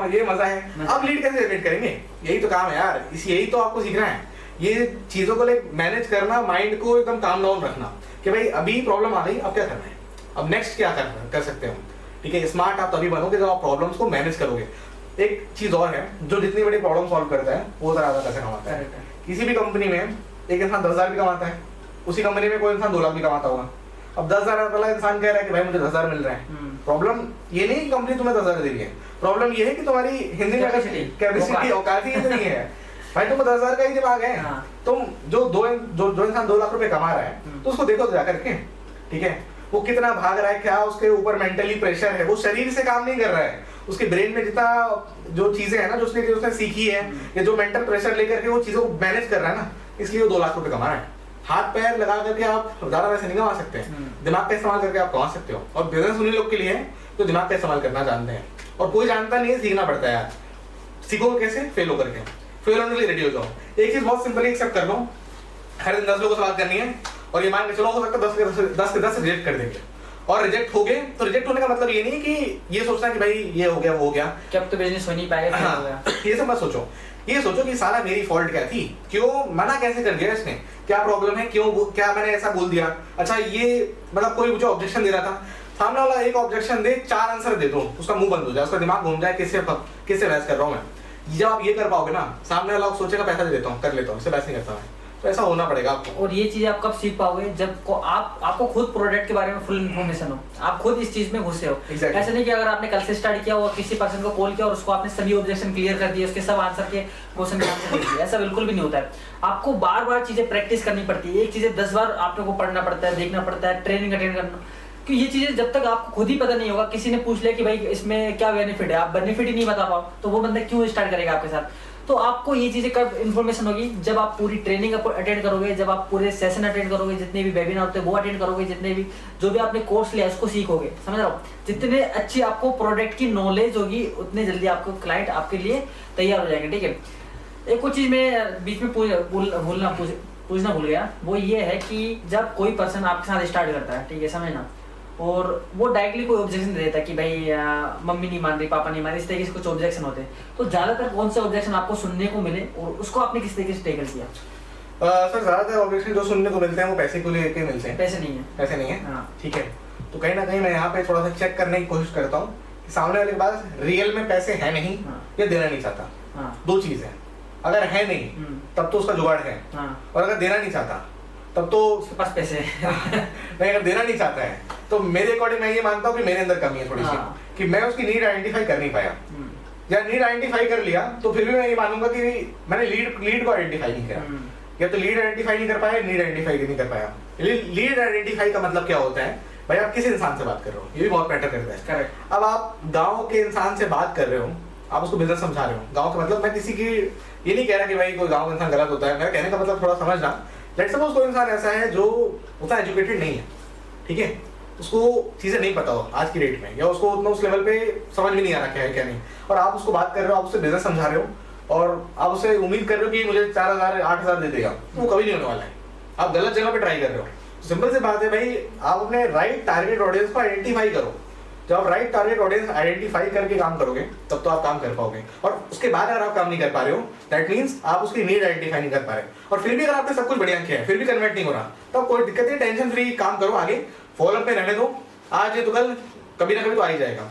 ये मजा है। अब लीड कैसे जनरेट करेंगे, यही तो काम है यार, यही तो आपको सीखना है, ये चीजों को मैनेज करना, माइंड को एकदम काम डाउन रखना कि भाई अभी प्रॉब्लम आ गई, अब क्या करना है, अब नेक्स्ट क्या कर सकते हैं, ठीक है। स्मार्ट आप तभी बनोगे जब आप प्रॉब्लम्स को मैनेज करोगे। एक चीज और है, जो जितनी बड़ी प्रॉब्लम सॉल्व करता है वो ज्यादा पैसा कमाता है। किसी भी कंपनी में एक इंसान 10,000 भी कमाता है, उसी कंपनी में कोई इंसान 2 लाख भी कमाता होगा। अब 10,000 वाला इंसान कह रहा है कि भाई मुझे 10,000 मिल रहा है। प्रॉब्लम ये नहीं कंपनी तुम्हें 10,000 दे रही है, प्रॉब्लम ये है कि तुम्हारी हिंदी कैपेसिटी औकात ही इतनी है भाई, तुम्हें 10,000 का ही दिमाग है। तुम जो इंसान 2 लाख रुपए कमा रहा है तो उसको देखो जाकर के, ठीक है, वो कितना भाग रहा है, क्या उसके ऊपर मेंटली प्रेशर है, वो शरीर से काम नहीं कर रहा है, उसके ब्रेन में जितना जो चीजें है ना जो उसने सीखी है, या जो मेंटल प्रेशर लेकर के वो चीजों को मैनेज कर रहा है ना, इसलिए वो 2 लाख रुपए कमा रहा है। हाथ पैर लगा करके आप ज्यादा पैसे नहीं कमा सकते, दिमाग का इस्तेमाल करके आप कमा सकते हो। और बिजनेस उन्हीं लोग के लिए है जो दिमाग का इस्तेमाल करना जानते हैं, और कोई जानता नहीं है, सीखना पड़ता है यार। सीखोगे कैसे, फेल होकर के, फेल होने के लिए रेडी हो जाओ। एक चीज बहुत सिंपली एक्सेप्ट कर लो, हर दिन 10 लोगों से बात करनी है, और ये मान के चलो हो सकता है 10 के 10 रिजेक्ट कर देंगे, और रिजेक्ट हो गए तो रिजेक्ट होने का मतलब ये नहीं कि ये सोचना कि भाई ये हो गया वो हो गया, कि अब तो बिजनेस हो नहीं पाएगा, हाँ, हो गया। ये सब मत सोचो, ये सोचो कि साला मेरी फॉल्ट क्या थी, क्यों मना कैसे कर दिया इसने, क्या प्रॉब्लम है, क्यों क्या मैंने ऐसा बोल दिया। अच्छा ये मतलब कोई मुझे ऑब्जेक्शन दे रहा था, सामने वाला एक ऑब्जेक्शन दे, 4 आंसर दे दो, उसका मुंह बंद हो जाए, उसका दिमाग घूम जाए, किससे बहस कर रहा हूँ मैं। जब आप ये कर पाओगे ना, सामने वाला सोचेगा पैसा दे देता हूँ, कर लेता हूँ, इससे बहस नहीं करता मैं। तो ऐसा होना पड़ेगा आपको। और ये चीज आप कब सीख पाओगे, जब आपको खुद प्रोडक्ट के बारे में फुल इन्फॉर्मेशन हो, आप खुद इस चीज में घुसे हो। exactly. ऐसा नहीं कि अगर आपने कल से स्टार्ट किया और किसी पर्सन को कॉल किया और उसको आपने सभी ऑब्जेक्शन क्लियर कर दिए, उसके सब आंसर के क्वेश्चन के आंसर दे दिए, ऐसा बिल्कुल भी नहीं होता है। आपको बार बार चीजें प्रैक्टिस करनी पड़ती है, एक चीजें 10 बार आपको पढ़ना पड़ता है, देखना पड़ता है, ट्रेनिंग अटेंड करना, क्योंकि ये चीजें जब तक आपको खुद ही पता नहीं होगा, किसी ने पूछ लिया कि भाई इसमें क्या बेनिफिट है, आप बेनिफिट ही नहीं बता पाओ, तो वो बंदा क्यों स्टार्ट करेगा आपके साथ। तो आपको ये चीजें कब इन्फॉर्मेशन होगी, जब आप पूरी ट्रेनिंग अटेंड करोगे, जब आप पूरे सेशन अटेंड करोगे, जितने भी वेबिनार होते हैं वो अटेंड करोगे, जितने भी जो भी आपने कोर्स लिया उसको सीखोगे, समझ रहे हो। जितने अच्छी आपको प्रोडक्ट की नॉलेज होगी उतने जल्दी आपको क्लाइंट आपके लिए तैयार हो जाएंगे, ठीक है। एक और चीज मैं बीच में पूछना भूल गया, वो ये है कि जब कोई पर्सन आपके साथ स्टार्ट करता है, ठीक है, समझना, और वो डायरेक्टली कोई ऑब्जेक्शन दे देता है कि भाई मम्मी नहीं मान रही, पापा नहीं मान रही, इस तरीके से कुछ ऑब्जेक्शन होते हैं, तो ज्यादातर कौन से ऑब्जेक्शन आपको सुनने को मिले और उसको आपने किस तरीके से टैकल किया? सर ज्यादातर ऑब्जेक्शन जो सुनने को मिलते हैं वो पैसे को लेके मिलते हैं। पैसे नहीं है, पैसे नहीं है, हाँ, ठीक है। तो कहीं ना कहीं मैं यहाँ पे थोड़ा सा चेक करने की कोशिश करता हूँ कि सामने वाले के पास रियल में पैसे है नहीं, हाँ, या देना नहीं चाहता। हाँ, दो चीज है, अगर है नहीं तब तो उसका जुगाड़ है, हाँ, और अगर देना नहीं चाहता तब तो उसके पास पैसे है। नहीं, अगर देना नहीं चाहता है तो मेरे अकॉर्डिंग मैं ये मानता हूँ कि मेरे अंदर कमी है थोड़ी सी, हाँ, कि मैं उसकी नीड आइडेंटिफाई कर नहीं पाया, या नीड आइडेंटिफाई कर लिया तो फिर भी मैं ये मानूंगा कि मैंने लीड को आइडेंटिफाई नहीं किया, या तो लीड आइडेंटिफाई नहीं कर पाया, नीड आइडेंटिफाई नहीं कर पाया। लीड आइडेंटिफाई का मतलब क्या होता है भाई, आप किस इंसान से बात कर रहे हो, ये भी बहुत मैटर करता है। करेक्ट। अब आप गांव के इंसान से बात कर रहे हो, आप उसको बिजनेस समझा रहे हो। गांव का मतलब मैं किसी की ये नहीं कह रहा कि भाई कोई गांव का इंसान गलत होता है, मेरा कहने का मतलब थोड़ा समझना। लेट्स सपोज कोई इंसान ऐसा है जो उतना एजुकेटेड नहीं है, ठीक है, उसको चीजें नहीं पता हो आज की डेट में, या उसको उतना उस लेवल पे समझ में नहीं आ रहा क्या है क्या नहीं, और आप उसको बात कर रहे हो, आप उससे बिजनेस समझा रहे हो, और आप उससे उम्मीद कर रहे हो कि मुझे 4,000 8,000 दे देगा, वो कभी नहीं होने वाला है। आप गलत जगह पे ट्राई कर रहे हो। सिंपल सी बात है भाई, आप अपने राइट टारगेट ऑडियंस को आइडेंटिफाई करो। जब आप राइट टारगेट ऑडियंस आइडेंटिफाई करके काम करोगे तब तो आप काम कर पाओगे, और उसके बाद अगर आप काम नहीं कर पा रहे हो दैट मींस आप उसकी नीड आइडेंटिफाई नहीं कर पा रहे, और फिर भी अगर आपने सब कुछ बढ़िया किया है फिर भी कन्वर्ट नहीं हो रहा, तो कोई दिक्कत नहीं, टेंशन फ्री काम करो, आगे फॉलो अप पे रहने दो, आज ये तो कल कभी ना कभी तो आ ही जाएगा।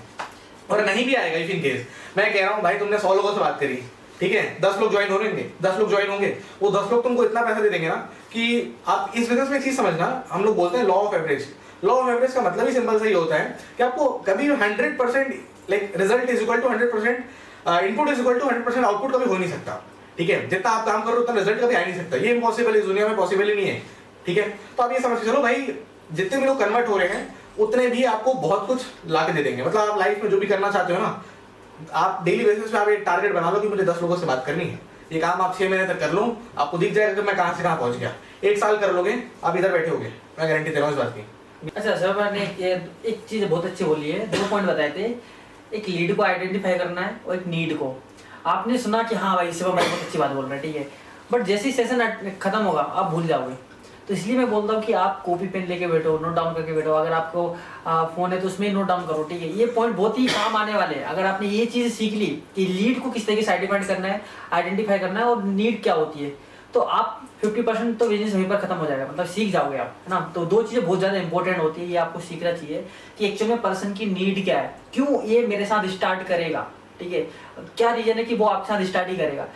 और नहीं भी आएगा इफ इन केस, मैं कह रहा हूँ भाई तुमने 100 लोगों से बात करी, ठीक है, 10 लोग ज्वाइन हो रहेंगे, 10 लोग ज्वाइन होंगे, वो 10 लोग तुमको इतना पैसा दे देंगे ना कि आप इस बिजनेस में चीज समझना, हम लोग बोलते हैं law of average. Law of average का मतलब ही सिंपल सा ही होता है कि आपको कभी 100% like result is equal to 100%, input is equal to 100% output कभी हो नहीं सकता, ठीक है। जितना आप काम करो उतना रिजल्ट कभी आ नहीं सकता, ये इम्पॉसिबल इस दुनिया में पॉसिबल ही नहीं है, ठीक है। तो आप ये समझ के चलो भाई, जितने भी लोग कन्वर्ट हो रहे हैं उतने भी आपको बहुत कुछ ला के दे देंगे। मतलब आप लाइफ में जो भी करना चाहते हो ना, आप डेली बेसिस पे आप एक टारगेट बना लो कि मुझे 10 लोगों से बात करनी है, ये काम आप 6 महीने तक कर लो, आपको दिख जाएगा कि मैं कहाँ से कहाँ पहुंच गया। 1 साल कर लोगे आप इधर बैठे होगे, मैं गारंटी दे रहा हूँ इस बात की। अच्छा सर, मैंने एक चीज बहुत अच्छी बोली है, 2 पॉइंट बताए थे, एक लीड को आइडेंटिफाई करना है और एक नीड को। आपने सुना कि हाँ भाई शिवम भाई बहुत अच्छी बात बोल रहे हैं, ठीक है, बट जैसे ही सेशन खत्म होगा आप भूल जाओगे। तो इसलिए मैं बोलता हूँ कि आप कॉपी पेन लेके बैठो, नोट डाउन करके बैठो, अगर आपको फोन है तो उसमें नोट डाउन करो, ठीक है। ये पॉइंट बहुत ही काम आने वाले हैं। अगर आपने ये चीज़ सीख ली कि लीड को किस तरीके से आइडेंटिफाई करना है और नीड क्या होती है, तो आप 50% तो बिजनेस वहीं पर खत्म हो जाएगा, मतलब सीख जाओगे आप, है ना। तो 2 चीज़ें बहुत ज़्यादा इंपॉर्टेंट होती है, ये आपको सीखना चाहिए कि एक्चुअल में पर्सन की नीड क्या है, क्यों ये मेरे साथ स्टार्ट करेगा, ठीक है, क्या रीजन है कि वो आपके साथ स्टार्ट ही करेगा,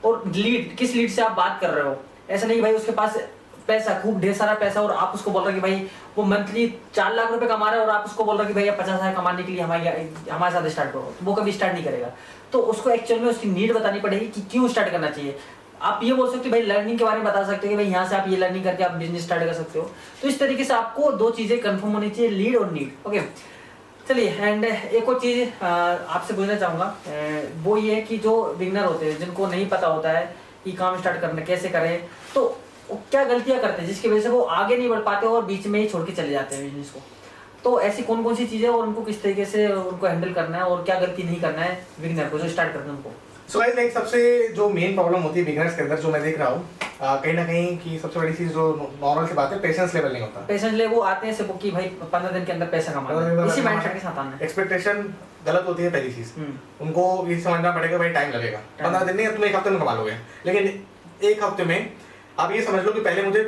और लीड किस लीड से आप बात कर रहे हो। ऐसा नहीं कि भाई उसके पास पैसा, खूब ढेर सारा पैसा, और आप उसको बोल रहे हो कि भाई वो मंथली 4 लाख रुपए कमा रहा है और आप उसको बोल रहे हो कि भाई 50,000 कमाने के लिए हमारे साथ स्टार्ट करो, तो वो कभी स्टार्ट नहीं करेगा। तो उसको एक्चुअल में उसकी नीड बतानी पड़ेगी कि क्यों स्टार्ट करना चाहिए। आप ये बोल सकते हो भाई लर्निंग के बारे में बता सकते हो कि भाई यहाँ से आप ये लर्निंग करके आप बिजनेस स्टार्ट कर सकते हो। तो इस तरीके से आपको 2 चीजें कंफर्म होनी चाहिए, लीड और नीड, ओके। चलिए, एंड एक और चीज आपसे पूछना चाहूंगा, वो ये है कि जो बिगनर होते हैं, जिनको नहीं पता होता है कि काम स्टार्ट करना कैसे करें, तो वो क्या गलतियां करते हैं जिसकी वजह से वो आगे नहीं बढ़ पाते और बीच में ही छोड़ के चले जाते हैं बिजनेस को। तो ऐसी कौन कौन सी चीजें और उनको किस तरीके से उनको हैंडल करना है और क्या गलती नहीं करना है बिगनर को जो स्टार्ट करते हैं उनको। सो गाइस, एक सबसे जो मेन प्रॉब्लम होती है बिगिनर्स के अंदर, जो मैं देख रहा हूँ कहीं ना कहीं कि सबसे बड़ी चीज जो नॉर्मल सी बात है, पेशेंस लेवल नहीं होता। पेशेंस ले वो आते हैं सिर्फ कि भाई 15 दिन के अंदर पैसा कमाना है, इसी माइंडसेट के साथ आना है। एक्सपेक्टेशन गलत होती है पहली चीज, उनको ये समझना पड़ेगा भाई टाइम लगेगा, 15 दिन नहीं, तुम 1 हफ्ते में कमा लोगे, लेकिन 1 हफ्ते में आप ये समझ लो कि पहले मुझे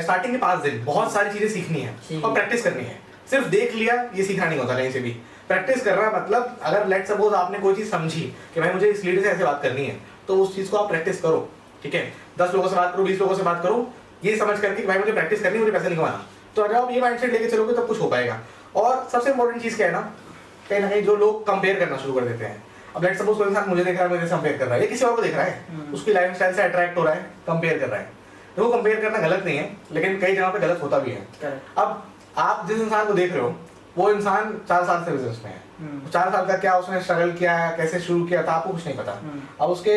स्टार्टिंग के 5 दिन बहुत सारी चीजें सीखनी है और प्रैक्टिस करनी है। सिर्फ देख लिया ये सीखना नहीं होता, कहीं से भी प्रैक्टिस कर रहा है। मतलब अगर लेट सपोज आपने कोई चीज समझी कि भाई मुझे इस लीडर से ऐसे बात करनी है, तो उस चीज को आप प्रैक्टिस करो, ठीक है। 10 लोगों से बात करो, 20 लोगों से बात करो, ये समझ करके कि भाई मुझे प्रैक्टिस करनी है, मुझे पैसा नहीं कमाना। तो अगर आप ये माइंडसेट लेके चलोगे तब कुछ हो पाएगा। और सबसे इंपॉर्टेंट चीज क्या है ना, कहीं ना कहीं जो लोग कंपेयर करना शुरू कर देते हैं। अब लेट सपोज कोई इंसान मुझे देख रहा है, मेरे से कंपेयर कर रहा है, ये किसी और को देख रहा है, उसकी लाइफस्टाइल से अट्रैक्ट हो रहा है, कंपेयर कर रहा है। देखो कंपेयर करना गलत नहीं है, लेकिन कई जगह पे गलत होता भी है। अब आप जिस इंसान को देख रहे हो वो इंसान 4 साल से बिजनेस में है, 4 साल का क्या उसने स्ट्रगल किया है, कैसे शुरू किया था, आपको कुछ नहीं पता। अब उसके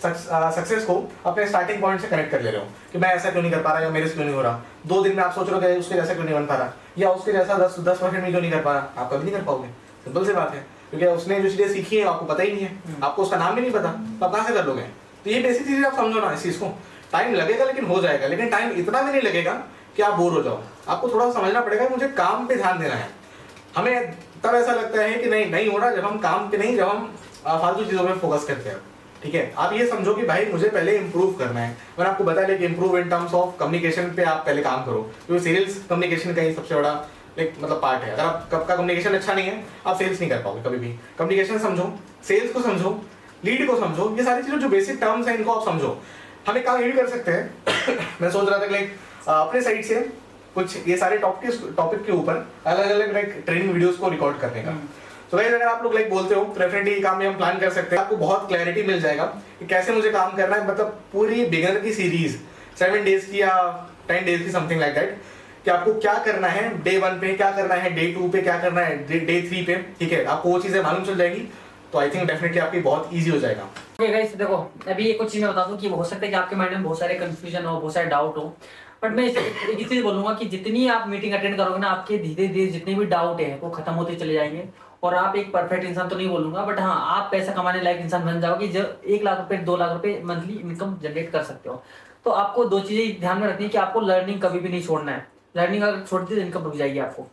सक्सेस को अपने स्टार्टिंग पॉइंट से कनेक्ट कर ले रहे हो कि मैं ऐसा क्यों नहीं कर पा रहा या मेरे से क्यों नहीं हो रहा। 2 दिन में आप सोच रहे हो कि उसके जैसा क्यों नहीं बन पा रहा या उसके जैसा 10% में क्यों नहीं कर पा रहा, आप कभी नहीं कर पाओगे। सिंपल सी बात है, क्योंकि उसने जो चीजें सीखी है आपको पता ही नहीं है, आपको उसका नाम भी नहीं पता, तो आप कहाँ से कर लोगे। तो ये बेसिक चीजें आप समझो ना इस चीज को। टाइम लगेगा लेकिन हो जाएगा, लेकिन टाइम इतना भी नहीं लगेगा कि आप बोर हो जाओ। आपको थोड़ा समझना पड़ेगा मुझे काम पे ध्यान देना है। हमें तब ऐसा लगता है कि नहीं हो रहा जब हम काम पे नहीं, जब हम फालतू चीजों में फोकस करते हैं। ठीक है, आप ये समझो कि भाई मुझे पहले इंप्रूव करना है। मैंने आपको बता दिया कि improve in terms of communication पे आप पहले काम करो, क्योंकि सेल्स कम्युनिकेशन का ही सबसे बड़ा एक मतलब पार्ट है। अगर आप कब का कम्युनिकेशन अच्छा नहीं है आप सेल्स नहीं कर पाओगे कभी भी। कम्युनिकेशन समझो, सेल्स को समझो, लीड को समझो, ये सारी चीजें जो बेसिक टर्म्स हैं इनको आप समझो। हम एक काम ये भी कर सकते हैं मैं सोच रहा था कि लाइक अपने साइड से कुछ ये सारे टॉपिक के ऊपर अलग अलग लाइक ट्रेनिंग वीडियोस को रिकॉर्ड करने का। तो गाइस अगर आप लोग लाइक बोलते हो तो डेफिनेटली ये काम भी हम प्लान कर सकते हैं। आपको बहुत क्लैरिटी मिल जाएगा कि कैसे मुझे काम करना है, मतलब पूरी बिगिनर की सीरीज 7 डेज की या 10 डेज की समथिंग लाइक दैट, कि आपको क्या करना है डे 1 पे, क्या करना है डे 2 पे, क्या करना है डे 3 पे। ठीक है, आपको वो चीजें मालूम चल जाएगी तो आई थिंक डेफिनेटली आपकी बहुत ईजी हो जाएगा। ओके गाइस, देखो अभी ये कुछ चीज मैं बता दूं कि हो सकता है कि आपके माइंड में बहुत सारे कंफ्यूजन हो, बहुत सारे डाउट हो, बट मैं एक चीज बोलूंगा कि जितनी आप मीटिंग अटेंड करोगे ना, आपके धीरे धीरे जितने भी डाउट है वो खत्म होते चले जाएंगे और आप एक परफेक्ट इंसान तो नहीं बोलूंगा, बट हाँ आप पैसा कमाने लायक इंसान बन जाओगे जब 1 लाख रुपए 2 लाख रुपए मंथली इनकम जनरेट कर सकते हो। तो आपको 2 चीजें ध्यान में रखनी है कि आपको लर्निंग कभी भी नहीं छोड़ना है। लर्निंग अगर छोड़ दी तो इनकम रुक जाएगी। आपको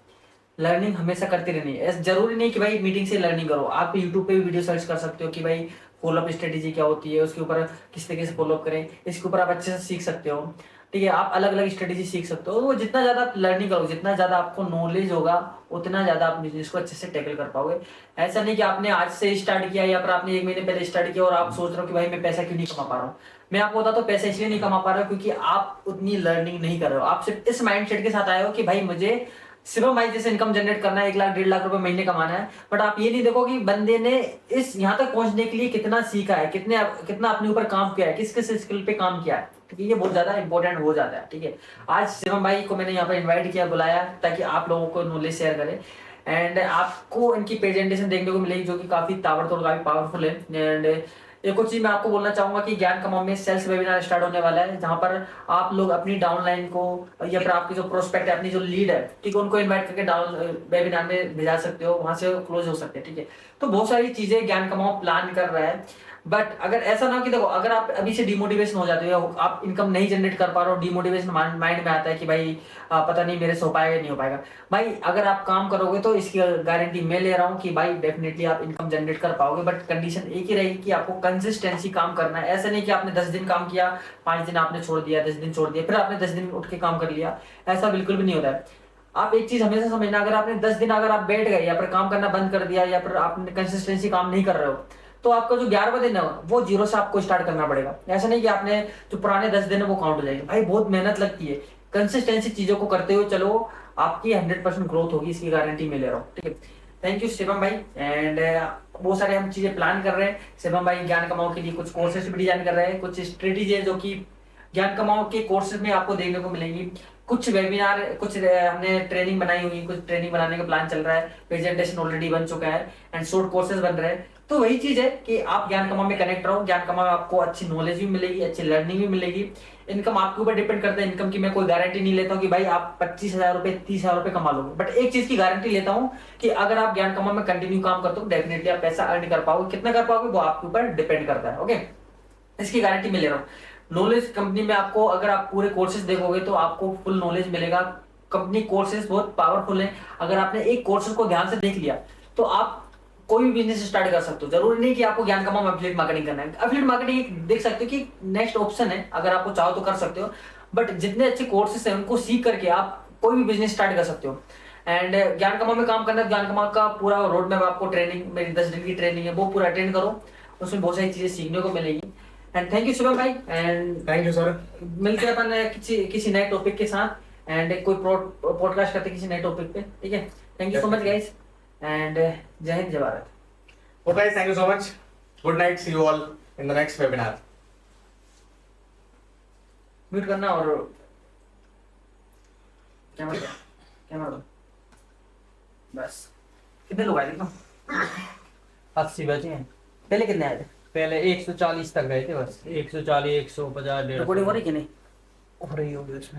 लर्निंग हमेशा करते रहनी है। जरूरी नहीं कि भाई मीटिंग से लर्निंग करो, आप यूट्यूब पे भी वीडियो सर्च कर सकते हो कि भाई फॉलोअप स्ट्रेटेजी क्या होती है, उसके ऊपर किस तरीके से फॉलोअप करें, इसके ऊपर आप अच्छे से सीख सकते हो। ठीक है, आप अलग अलग स्ट्रेटेजी सीख सकते हो। वो जितना ज्यादा आप लर्निंग करोगे, जितना ज्यादा आपको नॉलेज होगा, उतना ज्यादा आप बिजनेस को अच्छे से टैकल कर पाओगे। ऐसा नहीं कि आपने आज से स्टार्ट किया या फिर आपने 1 महीने पहले स्टार्ट किया और आप सोच रहे हो कि भाई मैं पैसा क्यों नहीं कमा पा रहा हूँ। मैं आपको बताता हूँ पैसा इसलिए नहीं कमा पा रहा हूँ क्योंकि आप उतनी लर्निंग नहीं कर रहे हो। आप सिर्फ इस माइंडसेट के साथ आए हो कि भाई मुझे सिर्फ भाई जैसे इनकम जनरेट करना है, 1 लाख 1.5 लाख रुपए महीने कमाना है, बट आप ये नहीं देखो कि बंदे ने इस यहाँ तक पहुंचने के लिए कितना सीखा है, कितना अपने ऊपर काम किया है, किस किस स्किल पे काम किया है। ठीक है, ये बहुत ज्यादा इंपॉर्टेंट हो जाता है। ठीक है, आज शिवम भाई को मैंने यहाँ पर इन्वाइट किया, बुलाया ताकि आप लोगों को नॉलेज शेयर करें एंड आपको इनकी प्रेजेंटेशन देखने को मिलेगी जो कि काफी ताबड़तोड़ काफी पावरफुल है। एंड एक और चीज मैं आपको बोलना चाहूंगा कि ज्ञान कमाओ में सेल्स वेबिनार स्टार्ट होने वाला है, जहां पर आप लोग अपनी डाउनलाइन को या फिर आपकी जो प्रोस्पेक्ट है, अपनी जो लीड है, ठीक है, उनको इनवाइट करके डाउन वेबिनार में भेजा सकते हो, वहां से क्लोज हो सकते हैं। ठीक है, तो बहुत सारी चीजें ज्ञान कमाओ प्लान कर रहा है। बट अगर ऐसा ना हो कि देखो अगर आप अभी से डिमोटिवेशन हो जाते हो, आप इनकम नहीं जनरेट कर पा रहे हो, डिमोटिवेशन माइंड में आता है कि भाई पता नहीं मेरे से हो पाएगा नहीं हो पाएगा। भाई अगर आप काम करोगे तो इसकी गारंटी मैं ले रहा हूँ कि भाई डेफिनेटली आप इनकम जनरेट कर पाओगे। बट कंडीशन एक ही रहेगी कि आपको कंसिस्टेंसी काम करना है। ऐसा नहीं कि आपने 10 दिन काम किया, 5 दिन आपने छोड़ दिया, 10 दिन छोड़ दिया, फिर आपने 10 दिन उठ के काम कर लिया, ऐसा बिल्कुल भी नहीं होता है। आप एक चीज हमेशा समझना, अगर आपने 10 दिन अगर आप बैठ गए या फिर काम करना बंद कर दिया या फिर आपने कंसिस्टेंसी काम नहीं कर रहे हो, तो आपका जो 11वां दिन है वो 0 से आपको स्टार्ट करना पड़ेगा। ऐसा नहीं कि आपने जो पुराने 10 दिन है वो काउंट हो जाएंगे। भाई बहुत मेहनत लगती है, कंसिस्टेंसी चीजों को करते हुए चलो, आपकी 100% ग्रोथ होगी, इसकी गारंटी मैं ले रहा हूँ। ठीक है, थैंक यू शिवम भाई। एंड बहुत सारे हम चीजें प्लान कर रहे हैं। शिवम भाई ज्ञान कमाओ के लिए कुछ कोर्सेज भी डिजाइन कर रहे हैं, कुछ स्ट्रेटेजी है जो कि ज्ञान कमाओ के कोर्सेज में आपको देखने को मिलेंगी। कुछ वेबिनार, कुछ हमने ट्रेनिंग बनाई हुई, कुछ ट्रेनिंग बनाने का प्लान चल रहा है, प्रेजेंटेशन ऑलरेडी बन चुका है एंड शॉर्ट कोर्सेज बन रहे हैं। तो वही चीज है कि आप ज्ञान कमाओ में कनेक्ट रहो। ज्ञान कमाओ में आपको अच्छी नॉलेज भी मिलेगी, अच्छी लर्निंग भी मिलेगी। इनकम आपके ऊपर डिपेंड करता है। इनकम की मैं कोई गारंटी नहीं लेता हूँ कि भाई आप 25,000 रुपए 30,000 रुपए कमा लोगे, बट एक चीज की गारंटी लेता हूँ कि अगर आप ज्ञान कमाओ में कंटिन्यू काम करते हो डेफिनेटली आप पैसा अर्न कर पाओगे। कितना कर पाओगे वो आपके ऊपर डिपेंड करता है। ओके, इसकी गारंटी मैं ले रहा हूँ। नॉलेज कंपनी में आपको, अगर आप पूरे कोर्सेज देखोगे तो आपको फुल नॉलेज मिलेगा। कंपनी कोर्सेज बहुत पावरफुल है। अगर आपने एक कोर्सेज को ध्यान से देख लिया तो आप कोई भी बिजनेस स्टार्ट कर सकते हो। जरूरी नहीं कि आपको ज्ञान कमाओ में एफिलिएट मार्केटिंग करना है। एफिलिएट मार्केटिंग देख सकते हो कि नेक्स्ट ऑप्शन है, अगर आपको चाहो तो कर सकते हो। बट जितने अच्छे कोर्सेज हैं उनको सीख करके आप कोई भी बिजनेस स्टार्ट कर सकते हो। एंड ज्ञान कमाओ में काम करना है, ज्ञान कमाओ का पूरा रोड मैप आपको ट्रेनिंग, मेरी 10 दिन की ट्रेनिंग है, वो पूरा अटेंड करो, उसमें बहुत सारी चीजें सीखने को मिलेगी। एंड थैंक यू शिवम भाई। And thank you sir. मिलते हैं अपन किसी नए टॉपिक के साथ एंड कोई पॉडकास्ट करते किसी नए टॉपिक पे। ठीक है, thank you so much guys and जय हिंद, जय Bharat. Okay guys, thank you so much. Good night. See you all in the next webinar. Mute करना और कैमरा दो। बस कितने लोग आए देखो? 80 बचे हैं। पहले कितने आए थे? पहले 140 तक गए थे बस। 140 150 150 रिकॉर्डिंग हो रही कि नहीं? हो रही होगी उसमें।